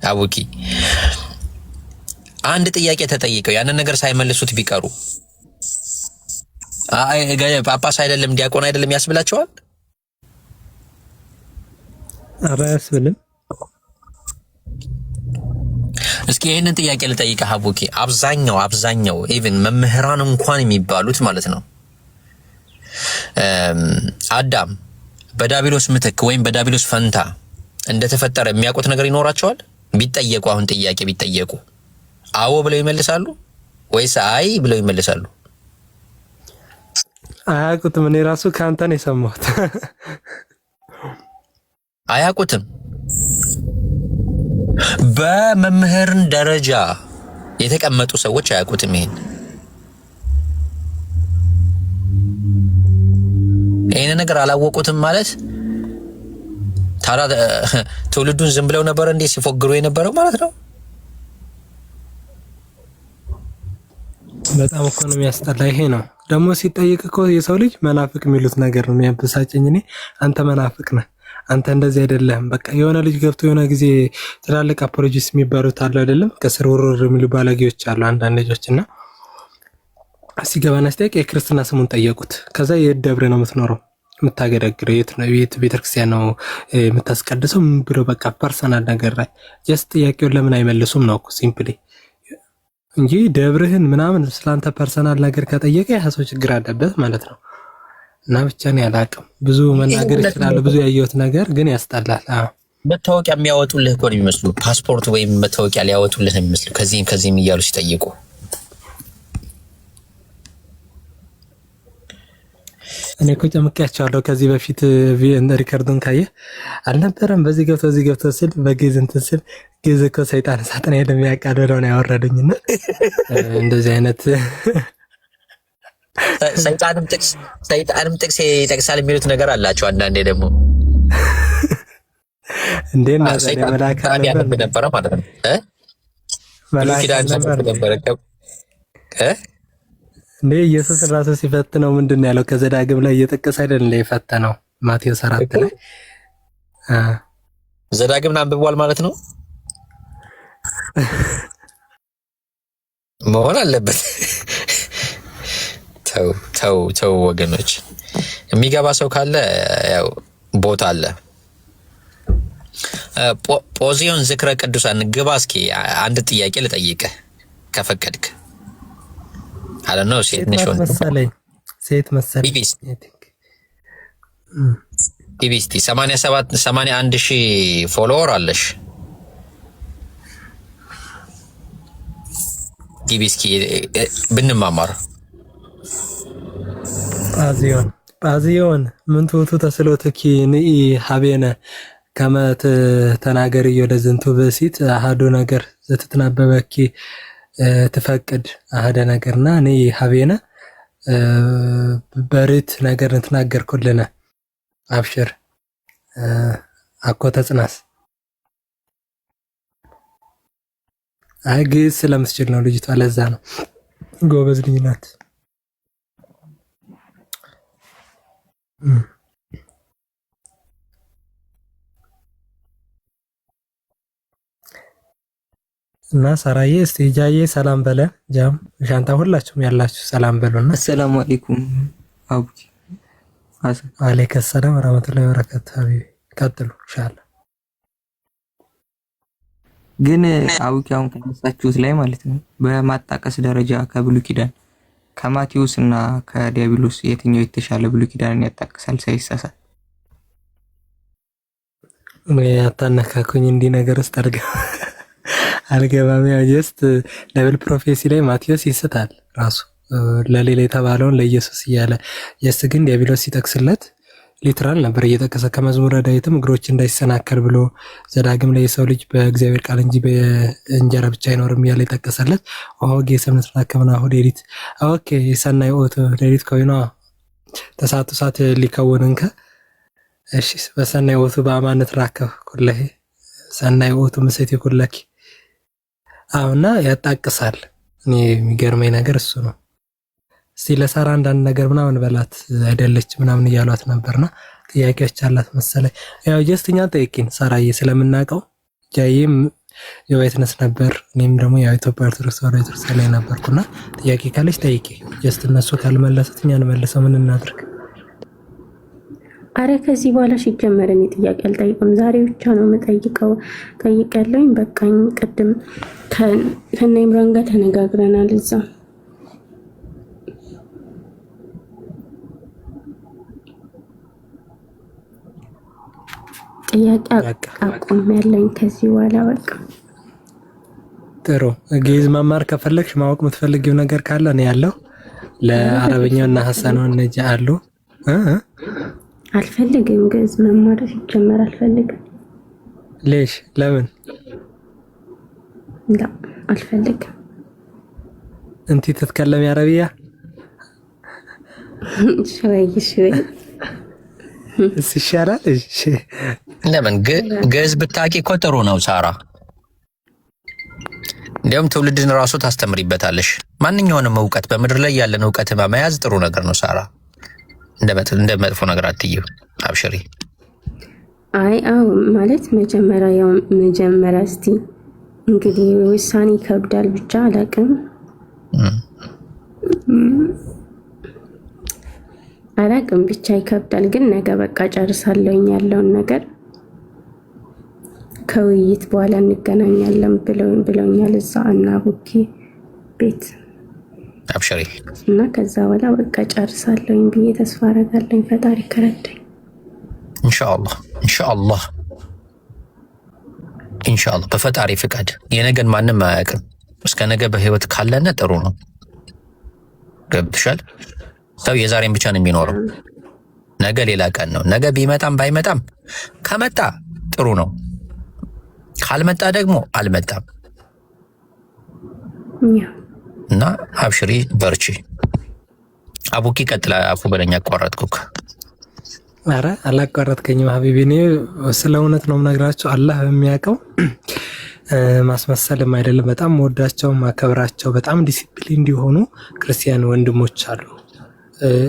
አቡኪ አንድ ጥያቄ ተጠይቀው ያንን ነገር ሳይመልሱት ቢቀሩ ጳጳስ አይደለም ዲያቆን አይደለም ያስብላቸዋል? ኧረ አያስብልም። እስኪ ይሄንን ጥያቄ ልጠይቅህ አቡኪ። አብዛኛው ኢቭን መምህራን እንኳን የሚባሉት ማለት ነው አዳም በዳቢሎስ ምትክ ወይም በዳቢሎስ ፈንታ እንደተፈጠረ የሚያውቁት ነገር ይኖራቸዋል? ቢጠየቁ አሁን ጥያቄ ቢጠየቁ አዎ ብለው ይመልሳሉ ወይስ አይ ብለው ይመልሳሉ? አያውቁትም። እኔ ራሱ ካንተ ነው የሰማሁት። አያውቁትም። በመምህርን ደረጃ የተቀመጡ ሰዎች አያውቁትም። ይሄን ነገር አላወቁትም ማለት ታዲያ ትውልዱን ዝም ብለው ነበር እንዴ ሲፎግሩ የነበረው ማለት ነው? በጣም እኮ ነው የሚያስጠላ። ይሄ ነው ደግሞ ሲጠይቅ እኮ የሰው ልጅ መናፍቅ የሚሉት ነገር ነው የሚያበሳጨኝ። እኔ አንተ መናፍቅ ነህ፣ አንተ እንደዚህ አይደለም። በቃ የሆነ ልጅ ገብቶ የሆነ ጊዜ ትላልቅ አፖሎጂስ የሚባሉት አሉ አይደለም፣ ከስር ውርውር የሚሉ ባለጌዎች አሉ አንዳንድ ልጆች እና ሲገባና ሲጠይቅ የክርስትና ስሙን ጠየቁት። ከዛ የት ደብረ ነው የምትኖረው የምታገለግለው የት ነው የት ቤተክርስቲያን ነው የምታስቀድሰው ብሎ በቃ ፐርሰናል ነገር ላይ ጀስት ጥያቄውን ለምን አይመልሱም ነው እኮ ሲምፕሊ እንጂ ደብርህን ምናምን ስላንተ ፐርሰናል ነገር ከጠየቀ ያ ሰው ችግር አለበት ማለት ነው። እና ብቻ ነው ያላቅም ብዙ መናገር ይችላል። ብዙ ያየሁት ነገር ግን ያስጠላል። መታወቂያ የሚያወጡልህ እኮ ነው የሚመስሉ ፓስፖርት ወይም መታወቂያ ሊያወጡልህ ነው የሚመስሉ ከዚህም እያሉ ሲጠይቁ እኔ እኮ ጨምቄያቸዋለሁ ከዚህ በፊት ሪከርዱን ካየህ አልነበረም። በዚህ ገብቶ ስል በግዕዝ እንትን ስል ግዕዝ እኮ ሰይጣን ሳጥን የሚያቃልለው ነው ያወረዱኝና እንደዚህ አይነት ሰይጣንም ጥቅስ ይጠቅሳል የሚሉት ነገር አላቸው። አንዳንዴ ደግሞ እንዴና መላእክት ነበረ ማለት ነው እንዴ ኢየሱስ ራሱ ሲፈትነው ምንድን ያለው? ከዘዳግም ላይ እየጠቀሰ አይደል እንደ የፈተነው ማቴዎስ 4 ላይ ዘዳግምን አንብቧል ማለት ነው መሆን አለበት። ተው ወገኖች፣ የሚገባ ሰው ካለ ያው ቦታ አለ። ጶዚዮን ዝክረ ቅዱሳን ግባ። እስኪ አንድ ጥያቄ ልጠይቅህ ከፈቀድክ። አለ ነው ሴት መሰለኝ ቢቢስቲ 81,000 ፎሎወር አለሽ። ቢቢስቲ ብንማማር ጳዚዮን ምን ትውቱ ተስሎትኪ ንኢ ሀቤነ ከመት ተናገሪ ወደ ዝንቱ በሲት አሃዱ ነገር ዘትትናበበኪ ትፈቅድ አሃደ ነገርና እኔ ሀቤነ በሬት ነገር እንትናገርኩልነ አብሽር አኮ ተጽናስ። አይ ግዕዝ ስለምትችል ነው ልጅቷ፣ ለዛ ነው ጎበዝ ልጅ ናት። እና ሳራዬ እስቲ ጃዬ ሰላም በለ። ጃም ሻንታ ሁላችሁም ያላችሁ ሰላም በሉና። አሰላሙ አለይኩም አቡኪ። አለይኩም ሰላም ወራህመቱላሂ ወበረካቱ። ሀቢቢ ቀጥሉ ኢንሻአላህ። ግን አቡኪ አሁን ከነሳችሁት ላይ ማለት ነው በማጣቀስ ደረጃ ከብሉይ ኪዳን ከማቴዎስ እና ከዲያብሎስ የትኛው የተሻለ ብሉይ ኪዳንን ያጣቅሳል ሳይሳሳት? አታነካኩኝ እንዲህ ነገር ውስጥ አልገባም። ያው ጀስት ለብል ፕሮፌሲ ላይ ማቴዎስ ይስታል ራሱ ለሌላ የተባለውን ለኢየሱስ እያለ ጀስት ግን ዲያብሎስ ሲጠቅስለት ሊትራል ነበር እየጠቀሰ ከመዝሙረ ዳዊትም እግሮች እንዳይሰናከል ብሎ ዘዳግም ላይ የሰው ልጅ በእግዚአብሔር ቃል እንጂ በእንጀራ ብቻ አይኖርም እያለ የጠቀሰለት ኦሆጌ ሰምነት ተናከመና ሆዴሪት ኦኬ የሰናይ ኦቶ ሌሊት ኮይና ተሳቱ ሳት ሊከወንንከ እሺ በሰናይ ኦቶ በአማነት ራከብ ኩለሄ ሰናይ ኦቶ መሰት ይኩለኪ አሁንና ያጣቅሳል። እኔ የሚገርመኝ ነገር እሱ ነው። እስቲ ለሳራ አንዳንድ ነገር ምናምን በላት አይደለች ምናምን እያሏት ነበርና ጥያቄዎች አላት መሰለኝ። ያው ጀስትኛ ጠይቂን ሳራዬ ስለምናውቀው ጃዬም የዋይትነስ ነበር። እኔም ደግሞ የኢትዮጵያ ኦርቶዶክስ ተዋሕዶ ቤተክርስቲያን ላይ ነበርኩና ጥያቄ ካለች ጠይቂ። ጀስት እነሱ ካልመለሱት እኛ እንመልሰው፣ ምን እናድርግ? አረ ከዚህ በኋላ ሲጀመር እኔ ጥያቄ አልጠይቅም። ዛሬ ብቻ ነው የምጠይቀው። ጠይቄያለሁኝ፣ በቃኝ። ቅድም ከነ ኢምራን ጋር ተነጋግረናል እዛ ጥያቄ አቁም ያለኝ ከዚህ በኋላ በቃ። ጥሩ። ግዕዝ መማር ከፈለግሽ ማወቅ የምትፈልጊው ነገር ካለ እኔ ያለው ለአረበኛውና ሐሳኑን ነጃ አሉ። አልፈልግም ግዕዝ መማር ሲጀመር አልፈልግም። ليش? ለምን? لا አልፈልግም። انت تتكلمي عربية؟ شوي እስ ይሻላል። እሺ ለምን ግዕዝ ብታውቂ እኮ ጥሩ ነው ሳራ። እንዲያውም ትውልድን ራሱ ታስተምሪበታለሽ። ማንኛውንም እውቀት በምድር ላይ ያለን እውቀት መያዝ ጥሩ ነገር ነው ሳራ። እንደ መጥፎ ነገር አትይው። አብሽሪ። አይ ማለት መጀመሪያ እስቲ እንግዲህ ውሳኔ ይከብዳል ብቻ አላቅም ብቻ ይከብዳል። ግን ነገ በቃ ጨርሳለሁኝ ያለውን ነገር ከውይይት በኋላ እንገናኛለን ብለውኛል እዛ እና ቡኪ ቤት። አብሽሪ። እና ከዛ በኋላ በቃ ጨርሳለሁኝ ብዬ ተስፋ አደርጋለሁ ፈጣሪ ከረዳኝ። ኢንሻአላህ በፈጣሪ ፍቃድ። የነገን ማንም አያውቅም። እስከ ነገ በህይወት ካለነ ጥሩ ነው። ገብትሻል? ሰው የዛሬን ብቻ ነው የሚኖረው። ነገ ሌላ ቀን ነው። ነገ ቢመጣም ባይመጣም ከመጣ ጥሩ ነው፣ ካልመጣ ደግሞ አልመጣም። እና አብሽሪ፣ በርቺ። አቡኪ ቀጥላ። አፉ በለኛ አቋረጥኩክ። አረ አላቋረጥከኝም ሀቢቢ። እኔ ስለ እውነት ነው የምነግራቸው። አላህ በሚያውቀው ማስመሰልም አይደለም። በጣም ወዳቸው ማከብራቸው በጣም ዲሲፕሊን እንዲሆኑ ክርስቲያን ወንድሞች አሉ፣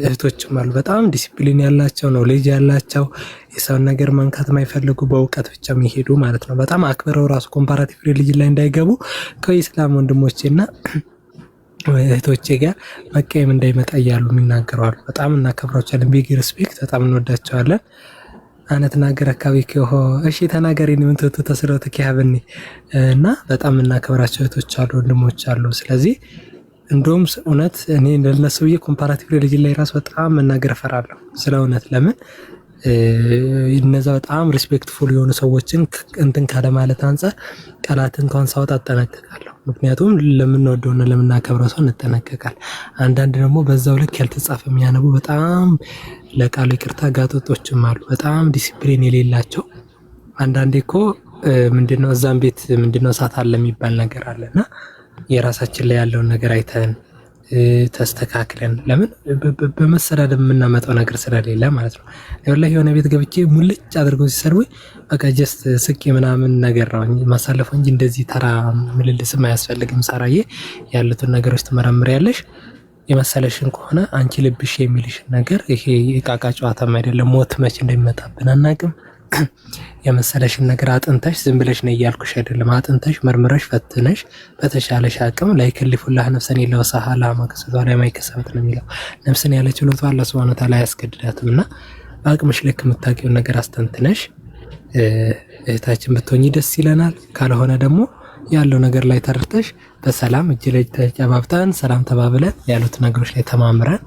እህቶችም አሉ። በጣም ዲሲፕሊን ያላቸው ነው ልጅ ያላቸው የሰውን ነገር መንካት የማይፈልጉ በእውቀት ብቻ የሚሄዱ ማለት ነው። በጣም አክብረው ራሱ ኮምፓራቲቭ ሪሊጅን ላይ እንዳይገቡ ከኢስላም ወንድሞቼና እህቶቼ ጋር መቀየም እንዳይመጣ እያሉ የሚናገረዋሉ። በጣም እናከብራቸዋለን። ቢግ ሪስፔክት። በጣም እንወዳቸዋለን። አነት ናገር አካባቢ ከሆ እሺ ተናገሪ ነው እንት ተስረተ ከያብኒ እና በጣም እናከብራቸው እህቶች አሉ፣ ወንድሞች አሉ። ስለዚህ እንደውም እውነት እኔ ለነሱ ብዬ ኮምፓራቲቭ ሪሊጅን ላይ ራሱ በጣም መናገር እፈራለሁ። ስለ እውነት ለምን እነዛ በጣም ሪስፔክትፉል የሆኑ ሰዎችን እንትን ካለ ማለት አንፃር ቃላትን እንኳን ሳወጣ እጠነቀቃለሁ። ምክንያቱም ለምንወደውና ለምናከብረው ሰው እንጠነቀቃል። አንዳንድ ደግሞ በዛው ልክ ያልተጻፈ የሚያነቡ በጣም ለቃሉ ይቅርታ ጋጦጦችም አሉ፣ በጣም ዲሲፕሊን የሌላቸው። አንዳንዴ እኮ ምንድነው እዛም ቤት ምንድነው እሳት አለ የሚባል ነገር አለና የራሳችን ላይ ያለውን ነገር አይተን ተስተካክለን ለምን በመሰዳደብ የምናመጣው ነገር ስለሌለ ማለት ነው። ወላሂ የሆነ ቤት ገብቼ ሙልጭ አድርገው ሲሰድቡኝ በቃ ጀስት ስቄ ምናምን ነገር ነው ማሳለፈው እንጂ እንደዚህ ተራ ምልልስም አያስፈልግም። ሳራዬ ያሉትን ነገሮች ትመረምሪያለሽ። የመሰለሽን ከሆነ አንቺ ልብሽ የሚልሽን ነገር ይሄ የቃቃ ጨዋታም አይደለም። ሞት መች እንደሚመጣብን አናውቅም። የመሰለሽን ነገር አጥንተሽ ዝም ብለሽ ነው እያልኩሽ አይደለም። አጥንተሽ መርምረሽ ፈትነሽ በተሻለሽ አቅም ላይ ከልፉላህ ነፍሰን የለው ሰሃላ ማከሰቷ ላይ ማይከሰበት ነው የሚለው። ነፍስን ያለ ችሎታ አላህ Subhanahu Wa Ta'ala ያስገድዳትምና በአቅምሽ ልክ የምታውቂውን ነገር አስተንትነሽ እህታችን ብትሆኚ ደስ ይለናል። ካልሆነ ደግሞ ያለው ነገር ላይ ተርተሽ በሰላም እጅ ለእጅ ተጨባብጠን ሰላም ተባብለን ያሉት ነገሮች ላይ ተማምረን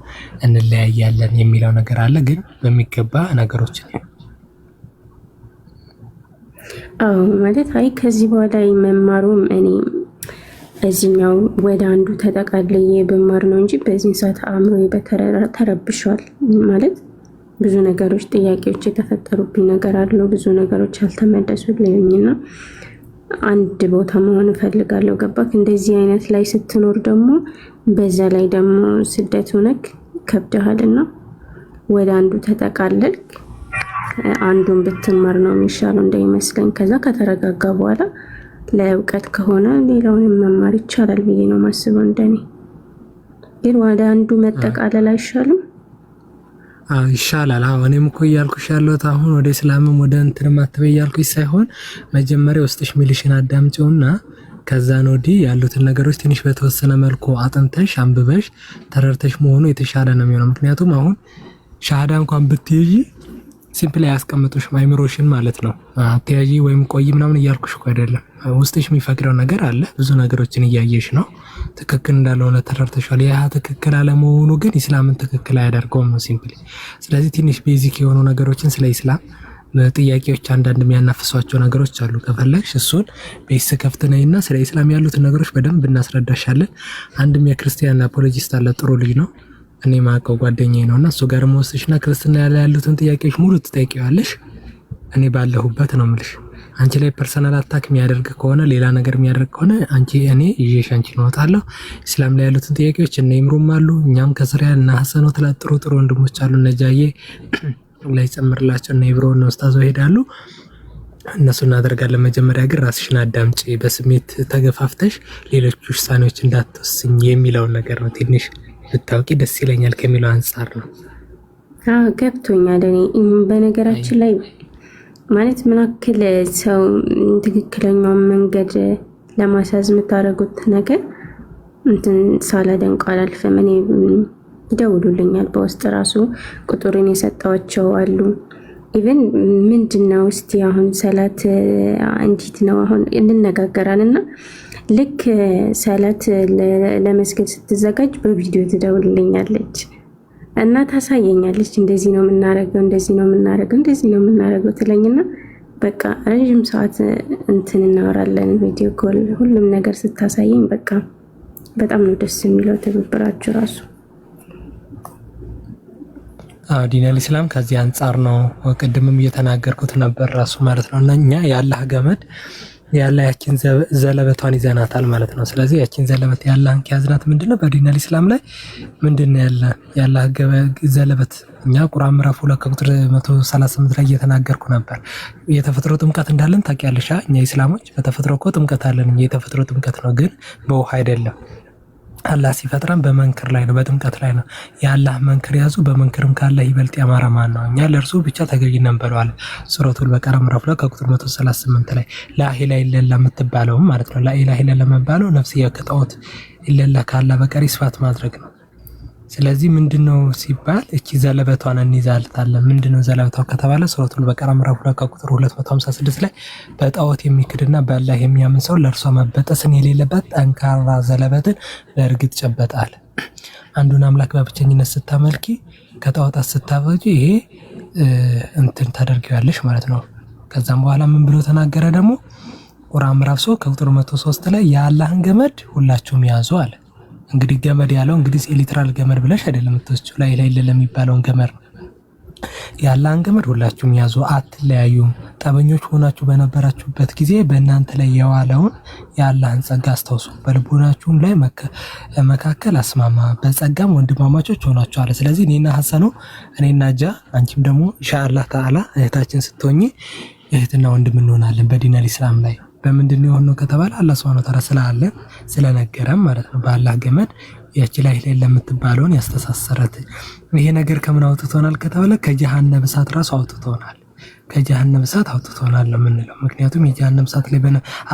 እንለያያለን የሚለው ነገር አለ። ግን በሚገባ ነገሮችን ማለት አይ ከዚህ በኋላ መማሩም እኔ እዚህኛው ወደ አንዱ ተጠቃልዬ በማር ነው እንጂ በዚህ ሰዓት አእምሮዬ ተረብሿል። ማለት ብዙ ነገሮች ጥያቄዎች የተፈጠሩብኝ ነገር አለው። ብዙ ነገሮች አልተመለሱልኝና አንድ ቦታ መሆን እፈልጋለሁ። ገባክ? እንደዚህ አይነት ላይ ስትኖር ደግሞ በዛ ላይ ደግሞ ስደት ሆነክ ከብደሃልና ወደ አንዱ ተጠቃለልክ አንዱን ብትማር ነው የሚሻለው እንደሚመስለኝ። ከዛ ከተረጋጋ በኋላ ለእውቀት ከሆነ ሌላውን መማር ይቻላል ብዬ ነው ማስበው። እንደኔ ግን ወደ አንዱ መጠቃለል አይሻልም? ይሻላል። እኔም እኮ እያልኩሽ ያለሁት አሁን ወደ እስላምም ወደ እንትንም አትበይ እያልኩሽ ሳይሆን መጀመሪያ ውስጥሽ ሚልሽን አዳምጪውና ከዛን ወዲህ ያሉትን ነገሮች ትንሽ በተወሰነ መልኩ አጥንተሽ አንብበሽ ተረድተሽ መሆኑ የተሻለ ነው የሚሆነው። ምክንያቱም አሁን ሻሃዳ እንኳን ብትይዢ ሲምፕል ያስቀምጡሽ አይምሮሽን ማለት ነው። አትያዢ ወይም ቆይ ምናምን እያልኩሽ እኮ አይደለም። ውስጥሽ የሚፈቅደው ነገር አለ። ብዙ ነገሮችን እያየሽ ነው። ትክክል እንዳልሆነ ተረድተሻል። ያ ትክክል አለመሆኑ ግን ኢስላምን ትክክል አያደርገውም ነው ሲምፕሊ። ስለዚህ ትንሽ ቤዚክ የሆኑ ነገሮችን ስለ ኢስላም ጥያቄዎች አንዳንድ የሚያናፍሷቸው ነገሮች አሉ። ከፈለግሽ እሱን ቤስ ከፍተናይና ስለ ኢስላም ያሉትን ነገሮች በደንብ እናስረዳሻለን። አንድም የክርስቲያን አፖሎጂስት አለ፣ ጥሩ ልጅ ነው። እኔ ማቀው ጓደኛዬ ነውና እሱ ጋር መወስሽና ክርስትና ያሉትን ጥያቄዎች ሙሉ ትጠይቂዋለሽ። እኔ ባለሁበት ነው የምልሽ። አንቺ ላይ ፐርሰናል አታክ የሚያደርግ ከሆነ ሌላ ነገር የሚያደርግ ከሆነ እኔ ይዤሽ አንቺን እወጣለሁ። ኢስላም ላይ ያሉትን ጥያቄዎች እነ ይምሩም አሉ፣ እኛም ከስሪያ እና ሐሰኖ ጥሩ ወንድሞች አሉ። ነጃዬ ላይ ጨምርላቸው እና ይብሮ ነው ኡስታዞ ይሄዳሉ። እነሱ እናደርጋለን። መጀመሪያ ግን ራስሽን አዳምጪ። በስሜት ተገፋፍተሽ ሌሎች ውሳኔዎች እንዳትወስኝ የሚለውን ነገር ነው ትንሽ ብታውቂ ደስ ይለኛል ከሚለው አንፃር ነው። ገብቶኛል። እኔ በነገራችን ላይ ማለት ምን ያክል ሰው ትክክለኛውን መንገድ ለማሳዝ የምታደርጉት ነገር እንትን ሳላደንቅ አላልፍም። እኔ ይደውሉልኛል በውስጥ ራሱ ቁጥሩን የሰጣቸው አሉ። ኢቨን ምንድነው እስቲ አሁን ሰላት እንዴት ነው አሁን እንነጋገራልና ልክ ሰላት ለመስገድ ስትዘጋጅ በቪዲዮ ትደውልልኛለች እና ታሳየኛለች። እንደዚህ ነው የምናረገው ትለኝና በቃ ረጅም ሰዓት እንትን እናወራለን ቪዲዮ ኮል። ሁሉም ነገር ስታሳየኝ በቃ በጣም ነው ደስ የሚለው ትብብራችሁ ራሱ። ዲነል ኢስላም ከዚህ አንፃር ነው ቅድምም እየተናገርኩት ነበር ራሱ ማለት ነው። እና እኛ የአላህ ገመድ ያችን ዘለበቷን ይዘናታል ማለት ነው። ስለዚህ ያችን ዘለበት ያላህን ከያዝናት ምንድነው በዲነል ኢስላም ላይ ምንድነው ያላህ ዘለበት? እኛ ቁርአን ምዕራፍ 2 ቁጥር 138 ላይ እየተናገርኩ ነበር። የተፈጥሮ ጥምቀት እንዳለን ታውቂያለሽ? እኛ ኢስላሞች በተፈጥሮ እኮ ጥምቀት አለን። እኛ የተፈጥሮ ጥምቀት ነው፣ ግን በውሃ አይደለም። አላህ ሲፈጥረን በመንክር ላይ ነው፣ በጥምቀት ላይ ነው። የአላህ መንክር ያዙ፣ በመንክርም ካለ ይበልጥ ያማረ ማን ነው? እኛ ለእርሱ ብቻ ተገዥ ነን ብለዋል። ሱረቱል በቀራ ምዕራፍ 2 ከቁጥር 138 ላይ ላኢላሃ ኢለላህ የምትባለው ማለት ነው። ላኢላሃ ኢለላህ መባለው ነፍስያ ከጣዖት ኢለላህ ካለ በቀር ይስፋት ማድረግ ነው። ስለዚህ ምንድነው ሲባል እቺ ዘለበቷን እንይዛልታለን። ምንድነው ዘለበቷ ከተባለ ሱረቱል በቀራ ምዕራፍ 2 ከቁጥር 256 ላይ በጣዖት የሚክድና በአላህ የሚያምን ሰው ለእርሷ መበጠስን የሌለበት ጠንካራ ዘለበትን በእርግጥ ጨበጣል። አንዱን አምላክ በብቸኝነት ስታመልኪ ከጣዖታት ስታበጂ ይሄ እንትን ታደርጊያለሽ ማለት ነው። ከዛም በኋላ ምን ብሎ ተናገረ ደግሞ? ቁርአን ምዕራፍ 3 ከቁጥር 103 ላይ የአላህን ገመድ ሁላችሁም ያዙ አለ። እንግዲህ ገመድ ያለው እንግዲህ ሊትራል ገመድ ብለሽ አይደለም የምትወስጂው፣ ላይ ለሚባለውን ገመድ ነው። የአላህን ገመድ ሁላችሁም ያዙ፣ አትለያዩም። ጠበኞች ሆናችሁ በነበራችሁበት ጊዜ በእናንተ ላይ የዋለውን የአላህን ጸጋ አስታውሱ፣ በልቦናችሁም ላይ መካከል አስማማ፣ በጸጋም ወንድማማቾች ሆናችኋል። ስለዚህ እኔና ሐሰኑ እኔና ጃ አንቺም ደግሞ ኢንሻአላህ ተዓላ እህታችን ስትሆኚ እህትና ወንድም እንሆናለን በዲነል ኢስላም ላይ። በምንድን ነው የሆነው ከተባለ አላህ Subhanahu Wa Ta'ala ስላለን ስለነገረን ማለት ነው። በአላህ ገመድ ያቺ ላይ ለምትባለውን ያስተሳሰረት ይሄ ነገር ከምን አውጥቶናል ከተባለ ከጀሃነም እሳት ራሱ አውጥቶናል። ከጀሃነም እሳት አውጥቶናል ነው የምንለው። ምክንያቱም የጀሃነም እሳት ላይ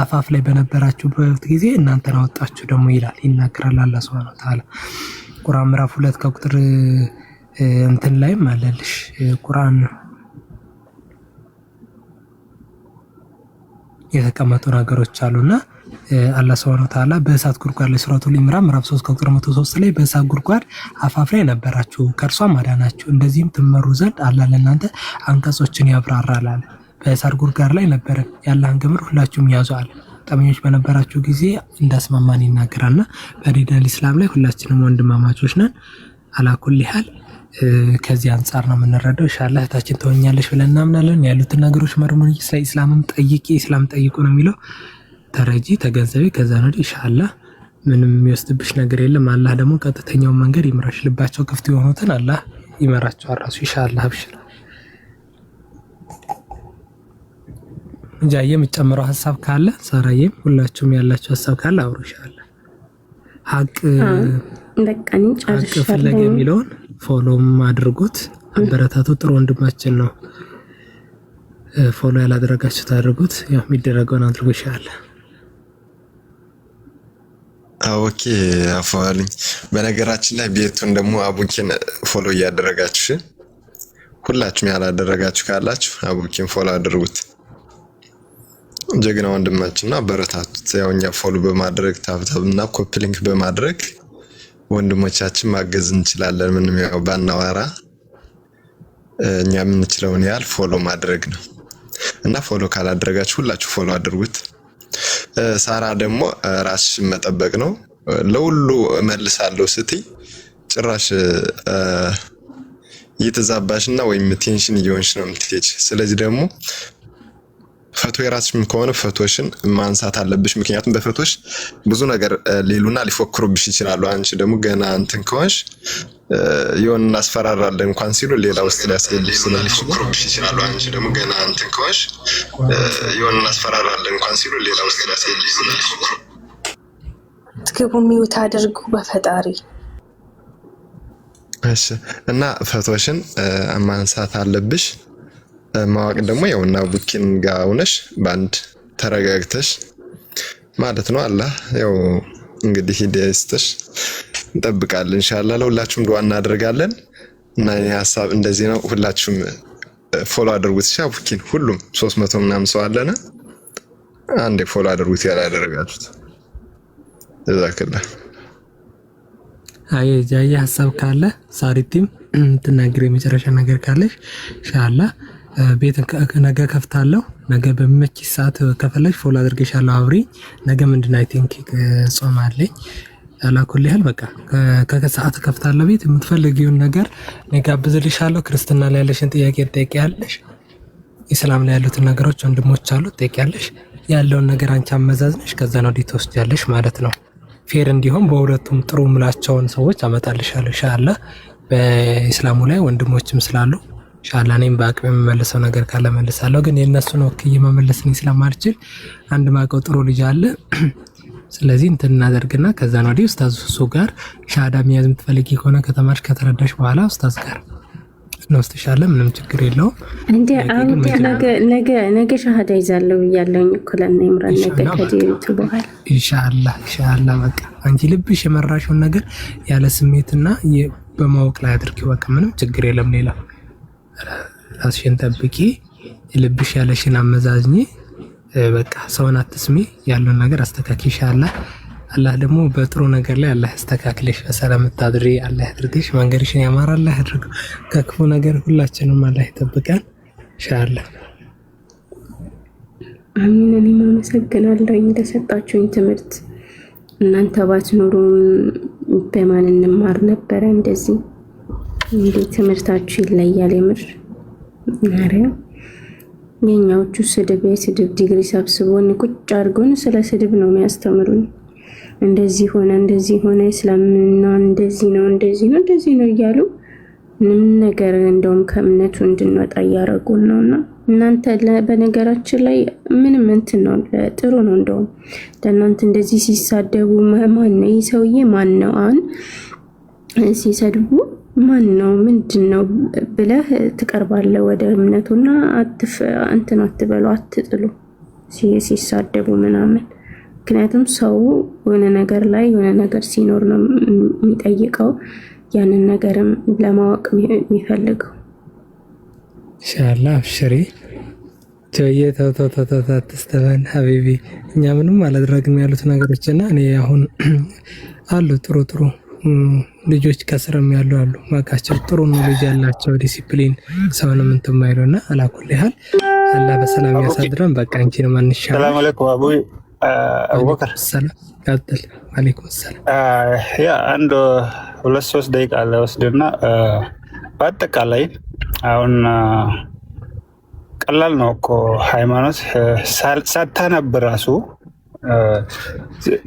አፋፍ ላይ በነበራችሁበት ጊዜ እናንተን አወጣችሁ ደግሞ ይላል ይናገራል አላህ Subhanahu Wa Ta'ala ቁርአን ምዕራፍ 2 ከቁጥር እንትን ላይም አለልሽ ቁርአን የተቀመጡ ነገሮች አሉና አላህ Subhanahu Wa Ta'ala በእሳት ጉድጓድ ላይ ሱረቱል ኢምራን ምዕራፍ 3 ከቁጥር 103 ላይ በእሳት ጉድጓድ አፋፍ ላይ ነበራችሁ ከእርሷም አዳናችሁ እንደዚህም ትመሩ ዘንድ አላህ ለእናንተ አንቀጾችን ያብራራል አለ። በእሳት ጉድጓድ ላይ ነበር ያላህን ገመድ ሁላችሁም ያዙ አለ። ጠበኞች በነበራችሁ ጊዜ እንዳስማማን ይናገራልና በዲነል ኢስላም ላይ ሁላችንም ወንድማማቾች ነን። አላኩል ይሃል ከዚህ አንፃር ነው የምንረዳው። ኢንሻአላህ እህታችን ተወኛለሽ ብለን እናምናለን። ያሉትን ነገሮች መርሙን ስለ ኢስላምም ጠይቂ፣ ኢስላም ጠይቁ ነው የሚለው። ተረጂ ተገንዘቢ። ከዛ ነው ኢንሻአላህ ምንም የሚወስድብሽ ነገር የለም። አላህ ደግሞ ቀጥተኛውን መንገድ ይምራሽ። ልባቸው ክፍት የሆኑትን አላህ ይመራቸዋል ራሱ ኢንሻአላህ። አብሽር ጃዬ የምትጨምረው ሐሳብ ካለ ሳራዬም ሁላችሁም ያላችሁ ሐሳብ ካለ አውሩ ኢንሻአላህ። ሀቅ በቃ እንጨርሻለሁ። ሀቅ ፍለጋ የሚለውን ፎሎም አድርጉት። አበረታቱ። ጥሩ ወንድማችን ነው። ፎሎ ያላደረጋችሁ ታድርጉት። ያው የሚደረገውን አድርጉ ይሻላል። ኦኬ አፈዋልኝ። በነገራችን ላይ ቤቱን ደግሞ አቡኪን ፎሎ እያደረጋችሁ ሁላችሁም ያላደረጋችሁ ካላችሁ አቡኪን ፎሎ አድርጉት። ጀግና ወንድማችንና አበረታቱት። ያው እኛ ፎሎ በማድረግ ታብታብና ኮፒ ሊንክ በማድረግ ወንድሞቻችን ማገዝ እንችላለን። ምንም ያው ባናወራ እኛ የምንችለውን ያህል ፎሎ ማድረግ ነው እና ፎሎ ካላደረጋችሁ ሁላችሁ ፎሎ አድርጉት። ሳራ ደግሞ ራስሽን መጠበቅ ነው። ለሁሉ መልሳለሁ ስትይ ጭራሽ እየተዛባሽና ወይም ቴንሽን እየሆንሽ ነው የምትሄጂ። ስለዚህ ደግሞ ፈቶ የራስሽም ከሆነ ፈቶሽን ማንሳት አለብሽ። ምክንያቱም በፈቶሽ ብዙ ነገር ሌሉና ሊፎክሩብሽ ይችላሉ። አንቺ ደግሞ ገና እንትን ከሆንሽ የሆነ እናስፈራራለን እንኳን ሲሉ ሌላ ውስጥ ሊያስገቡሽ ስለሚፎክሩብሽ ይችላሉ። አንቺ ደግሞ ገና እንትን ከሆንሽ የሆነ እናስፈራራለን እንኳን ሲሉ ሌላ ውስጥ ሊያስገቡሽ ስለሚፎክሩ ትግቡ ሚውት አድርጉ በፈጣሪ። እሺ እና ፈቶሽን ማንሳት አለብሽ። ማወቅ ደግሞ ያውና ቡኪን ጋር ሆነሽ ባንድ ተረጋግተሽ ማለት ነው። አላህ ያው እንግዲህ ሂዳያስተሽ እንጠብቃለን ኢንሻአላህ። ለሁላችሁም ዱአ እናደርጋለን እና የሐሳብ እንደዚህ ነው። ሁላችሁም ፎሎ አድርጉት ቡኪን። ሁሉም 300 ምናምን ሰው አለና አንዴ ፎሎ አድርጉት ያላደረጋችሁት። ጀዛከላህ። አይ ጃያ ሐሳብ ካለ ሳሪቲም ትናገር የመጨረሻ ነገር ካለሽ ኢንሻአላህ ቤት ነገ ከፍታለሁ። ነገ በሚመች ሰዓት ከፈለሽ ፎሎ አድርገሻለሁ አብሪ። ነገ ምንድነው አይ ቲንክ ጾም አለኝ ያላኩል ይሄል በቃ ከሰዓት ከፍታለሁ። ቤት የምትፈልጊውን ነገር ነገ አብዝልሻለሁ። ክርስትና ላይ ያለሽን ጥያቄ ትጠይቂያለሽ። ኢስላም ላይ ያሉትን ነገሮች ወንድሞች አሉ ትጠይቂያለሽ። ያለውን ነገር አንቺ አመዛዝነሽ ከዛ ነው ዲቶስ ያለሽ ማለት ነው። ፌር እንዲሆን በሁለቱም ጥሩ ምላቸውን ሰዎች አመጣልሻለሁ ኢንሻአላህ። በኢስላሙ ላይ ወንድሞችም ስላሉ ኢንሻአላህ እኔም በአቅሜ የምመልሰው ነገር ካለ መልሳለሁ። ግን የነሱን ወክዬ መመለስኝ ስለማልችል አንድ ማቀው ጥሩ ልጅ አለ። ስለዚህ እንትን እናደርግና ከዛ ነው ወዲህ ኡስታዝ ሱሱ ጋር ሻሃዳ መያዝ የምትፈልጊ ከሆነ ከተማርሽ ከተረዳሽ በኋላ ኡስታዝ ጋር እንወስድሻለን። ምንም ችግር የለውም። እንዴ አሁን ነገ ሻሃዳ ይዛለሁ እያለኝ እኮ ለና ይምራን ነገ ከዲቱ በኋላ ኢንሻአላህ በቃ አንቺ ልብሽ የመራሽውን ነገር ያለ ስሜትና በማወቅ ላይ አድርጊው። በቃ ምንም ችግር የለም። ሌላ ራስሽን ጠብቂ፣ ልብሽ ያለሽን አመዛዝኚ። በቃ ሰውን አትስሚ፣ ያለውን ነገር አስተካክል ኢንሻአላህ። አላህ ደግሞ በጥሩ ነገር ላይ አላህ ያስተካክልሽ፣ በሰላም ታድሪ አላህ ያድርግሽ፣ መንገድሽን ያማረ አላህ ያድርገው፣ ከክፉ ነገር ሁላችንም አላህ ይጠብቀን ኢንሻአላህ። አሚን። እኔ አመሰግናለሁ እንደሰጣችሁኝ ትምህርት። እናንተ ባትኖሩ በማን እንማር ነበረ? እንደዚህ እንዴ ትምህርታችሁ ይለያል የምር ማርያም። የኛዎቹ የስድብ ዲግሪ ሰብስቦን ቁጭ አድርጎን ስለ ስድብ ነው የሚያስተምሩን። እንደዚህ ሆነ እስላምና እንደዚህ ነው እያሉ ምንም ነገር እንደውም ከእምነቱ እንድንወጣ እያደረጉን ነውና እናንተ በነገራችን ላይ ምንም እንትን ነው ጥሩ ነው። እንደውም ለእናንተ እንደዚህ ሲሳደቡ ማን ነው ይህ ሰውዬ ማን ነው አሁን ሲሰድቡ ማን ነው ምንድን ነው ብለህ ትቀርባለህ ወደ እምነቱና እንትን አትበሉ አትጥሉ ሲሳደቡ ምናምን። ምክንያቱም ሰው የሆነ ነገር ላይ የሆነ ነገር ሲኖር ነው የሚጠይቀው ያንን ነገርም ለማወቅ የሚፈልገው። ኢንሻአላህ አብሽሪ ጆዬ ተስተበን ሀቢቢ እኛ ምንም አላደረግንም ያሉት ነገሮችና እኔ አሁን አሉ ጥሩ ልጆች ከስርም ያሉ አሉ ማቃቸው ጥሩ ነው ልጅ ያላቸው ዲሲፕሊን ሰውንም እንትን ማይሉና አላኩል ይሃል አላህ በሰላም ያሳድረን። በቃ እንቺን ማንሻ ሰላም አለይኩም አቡበከር። ሰላም ቀጥል። አለይኩም ሰላም። ያ አንድ 2-3 ደቂቃ ለወስድና በአጠቃላይ አሁን ቀላል ነው እኮ ሃይማኖት ሳታነብ ራሱ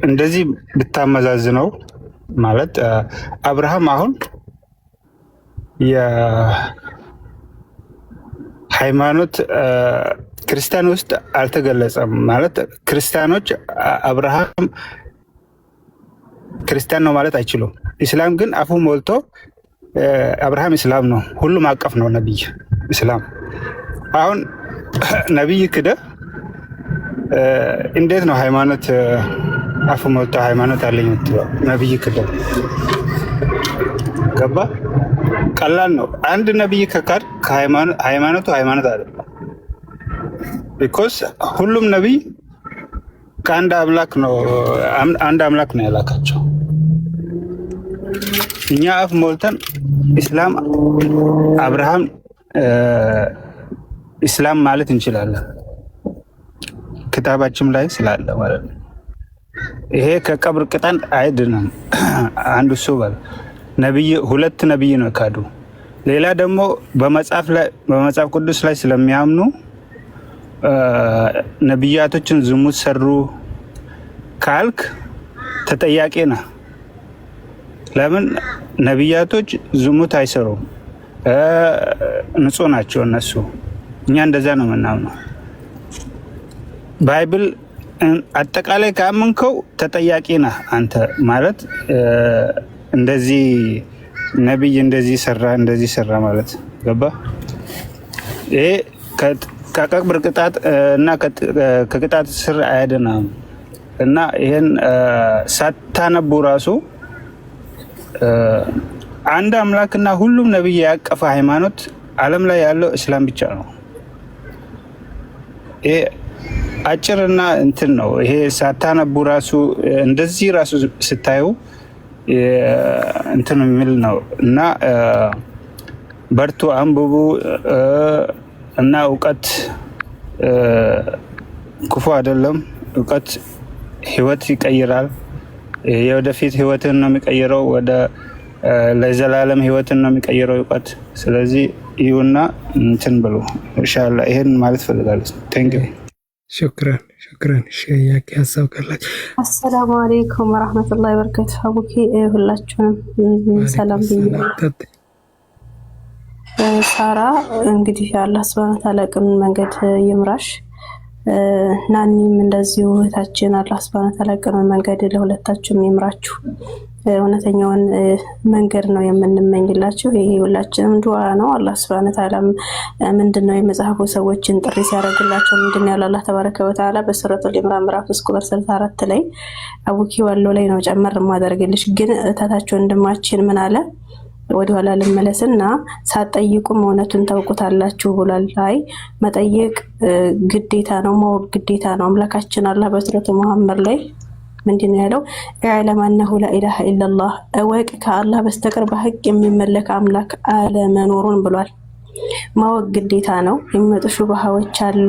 እንደዚህ ብታመዛዝነው ማለት አብርሃም አሁን የሃይማኖት ክርስቲያን ውስጥ አልተገለጸም ማለት ክርስቲያኖች አብርሃም ክርስቲያን ነው ማለት አይችሉም። ኢስላም ግን አፉ ሞልቶ አብርሃም እስላም ነው፣ ሁሉም አቀፍ ነው ነብይ እስላም። አሁን ነብይ ክደ እንዴት ነው ሃይማኖት አፉ ሞልቶ ሃይማኖት አለኝ የምትለው? ነብይ ክደ ገባ? ቀላል ነው። አንድ ነብይ ከካድ ሃይማኖቱ ሃይማኖት አይደለም። ቢኮዝ ሁሉም ነብይ ከአንድ አምላክ ነው፣ አንድ አምላክ ነው ያላካቸው። እኛ አፍ ሞልተን እስላም አብርሃም እስላም ማለት እንችላለን፣ ክታባችን ላይ ስላለ ማለት ነው። ይሄ ከቀብር ቅጠል አይድንም። አንዱ እሱ ባለ ነብይ ሁለት ነብይ ነው ካዱ። ሌላ ደግሞ በመጽሐፍ ቅዱስ ላይ ስለሚያምኑ ነብያቶችን ዝሙት ሰሩ ካልክ ተጠያቂ ነህ። ለምን ነብያቶች ዝሙት አይሰሩም? ንጹህ ናቸው እነሱ። እኛ እንደዛ ነው የምናምነው። ባይብል አጠቃላይ ካመንከው ተጠያቂ ነህ አንተ ማለት እንደዚህ ነብይ እንደዚህ ሰራ ማለት ገባ? ይሄ ከቀብር ቅጣት እና ከቅጣት ስር አይደለም። እና ይሄን ሳታነቡ ራሱ አንድ አምላክና ሁሉም ነብይ ያቀፈ ሃይማኖት ዓለም ላይ ያለው እስላም ብቻ ነው። ይሄ አጭርና እንትን ነው። ይሄ ሳታነቡ ራሱ እንደዚህ ራሱ ስታዩ እንትን የሚል ነው። እና በርቱ፣ አንብቡ እና እውቀት ክፉ አይደለም። እውቀት ህይወት ይቀይራል። የወደፊት ህይወትን ነው የሚቀይረው፣ ወደ ለዘላለም ህይወትን ነው የሚቀይረው እውቀት። ስለዚህ ይሁንና እንትን ብሎ ኢንሻአላህ ይሄን ማለት ፈልጋለሁ። ቴንክ ዩ ሹክራን ሸያቂ ሀሳብ ካላችሁ። አሰላሙ አለይኩም ወራህመቱላሂ ወበረካቱሁ። አቡኪ ሁላችሁንም ሰላም ብያለሁ። ሳራ እንግዲህ አላህ ሱብሃነሁ ወተዓላ ቅን መንገድ ይምራሽ። ናኒም እንደዚሁ እህታችን አላህ ሱብሃነሁ ወተዓላ ቅን መንገድ ለሁለታችሁም ይምራችሁ። እውነተኛውን መንገድ ነው የምንመኝላችሁ። ይሄ ሁላችንም ዱዓ ነው። አላህ ሱብሃነሁ ወተዓላ ምንድነው የመጽሐፉ ሰዎችን ጥሪ ሲያደርግላቸው ምንድነው ያለው? አላህ ተባረከ ወተዓላ በሱረቱል ኢምራን ምዕራፍ 3:34 ላይ አቡኪ ወሎ ላይ ነው ጨመር ማደርግልሽ። ግን እህታችሁ ወንድማችን ምን አለ? ወደኋላ ልመለስና ሳትጠይቁም እውነቱን ታውቁታላችሁ ብሏል። አይ መጠየቅ ግዴታ ነው፣ ማወቅ ግዴታ ነው። አምላካችን አላህ በሱረቱ መሐመድ ላይ ምንድነው ያለው? ኢዕለም አነሁ ላኢላሃ ኢለላህ፣ እወቅ ከአላህ በስተቀር በሐቅ የሚመለክ አምላክ አለመኖሩን ብሏል። ማወቅ ግዴታ ነው። የሚመጡ ሹብሃዎች አሉ፣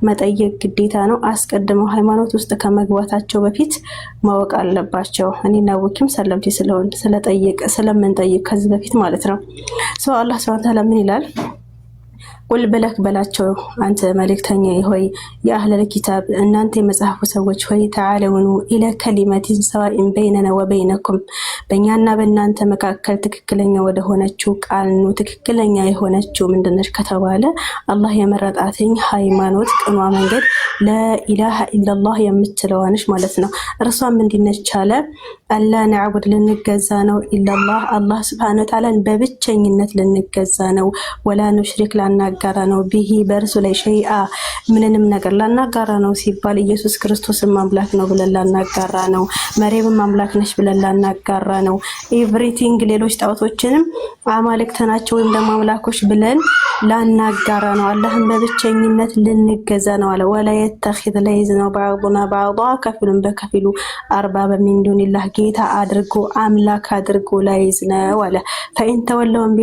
መጠየቅ ግዴታ ነው። አስቀድመው ሃይማኖት ውስጥ ከመግባታቸው በፊት ማወቅ አለባቸው። እኔና አቡኪም ሰለምቲ ስለምንጠይቅ ከዚህ በፊት ማለት ነው። ሰው አላህ ሱብሃነሁ ወተዓላ ምን ይላል? ቁል ብለክ በላቸው አንተ መልእክተኛ ሆይ የአህለል ኪታብ እናንተ የመጽሐፉ ሰዎች ሆይ ተዓለውኑ ኢለ ከሊመቲን ሰዋኢን በይነና ወበይነኩም በእኛና በእናንተ መካከል ትክክለኛ ወደ ሆነችው ቃል ነው። ትክክለኛ የሆነችው ምንድነች ከተባለ አላህ የመረጣትኝ ሃይማኖት ቅኗ መንገድ ላኢላሃ ኢላላህ የምትለዋነች ማለት ነው። እርሷም ምንድነች አለ? አላ ነዕቡድ ልንገዛ ነው፣ ኢላላህ አላህ ሱብሃነሁ ወተዓላን በብቸኝነት ልንገዛ ነው። ወላ ኑሽሪክ ላናጋራ ነው፣ ቢሂ በእርሱ ላይ ሸይአ ምንንም ነገር ላናጋራ ነው ሲባል ኢየሱስ ክርስቶስም አምላክ ነው ብለን ላናጋራ ነው፣ መርየምም አምላክ ነች ብለን ላናጋራ ነው። ኤቭሪቲንግ ሌሎች ጣዖቶችንም አማልክት ናቸው ወይም ደግሞ አምላኮች ብለን ላናጋራ ነው። አላህን በብቸኝነት ልንገዛ ነው አለ። ወላ የተኺዝ ለይዝ ነው ባዕዱና ባዕዷ ከፊሉን በከፊሉ አርባበ ሚን ዱኒላህ ጌታ አድርጎ አምላክ አድርጎ ላይዝ ነው አለ። ፈኢን ተወለውን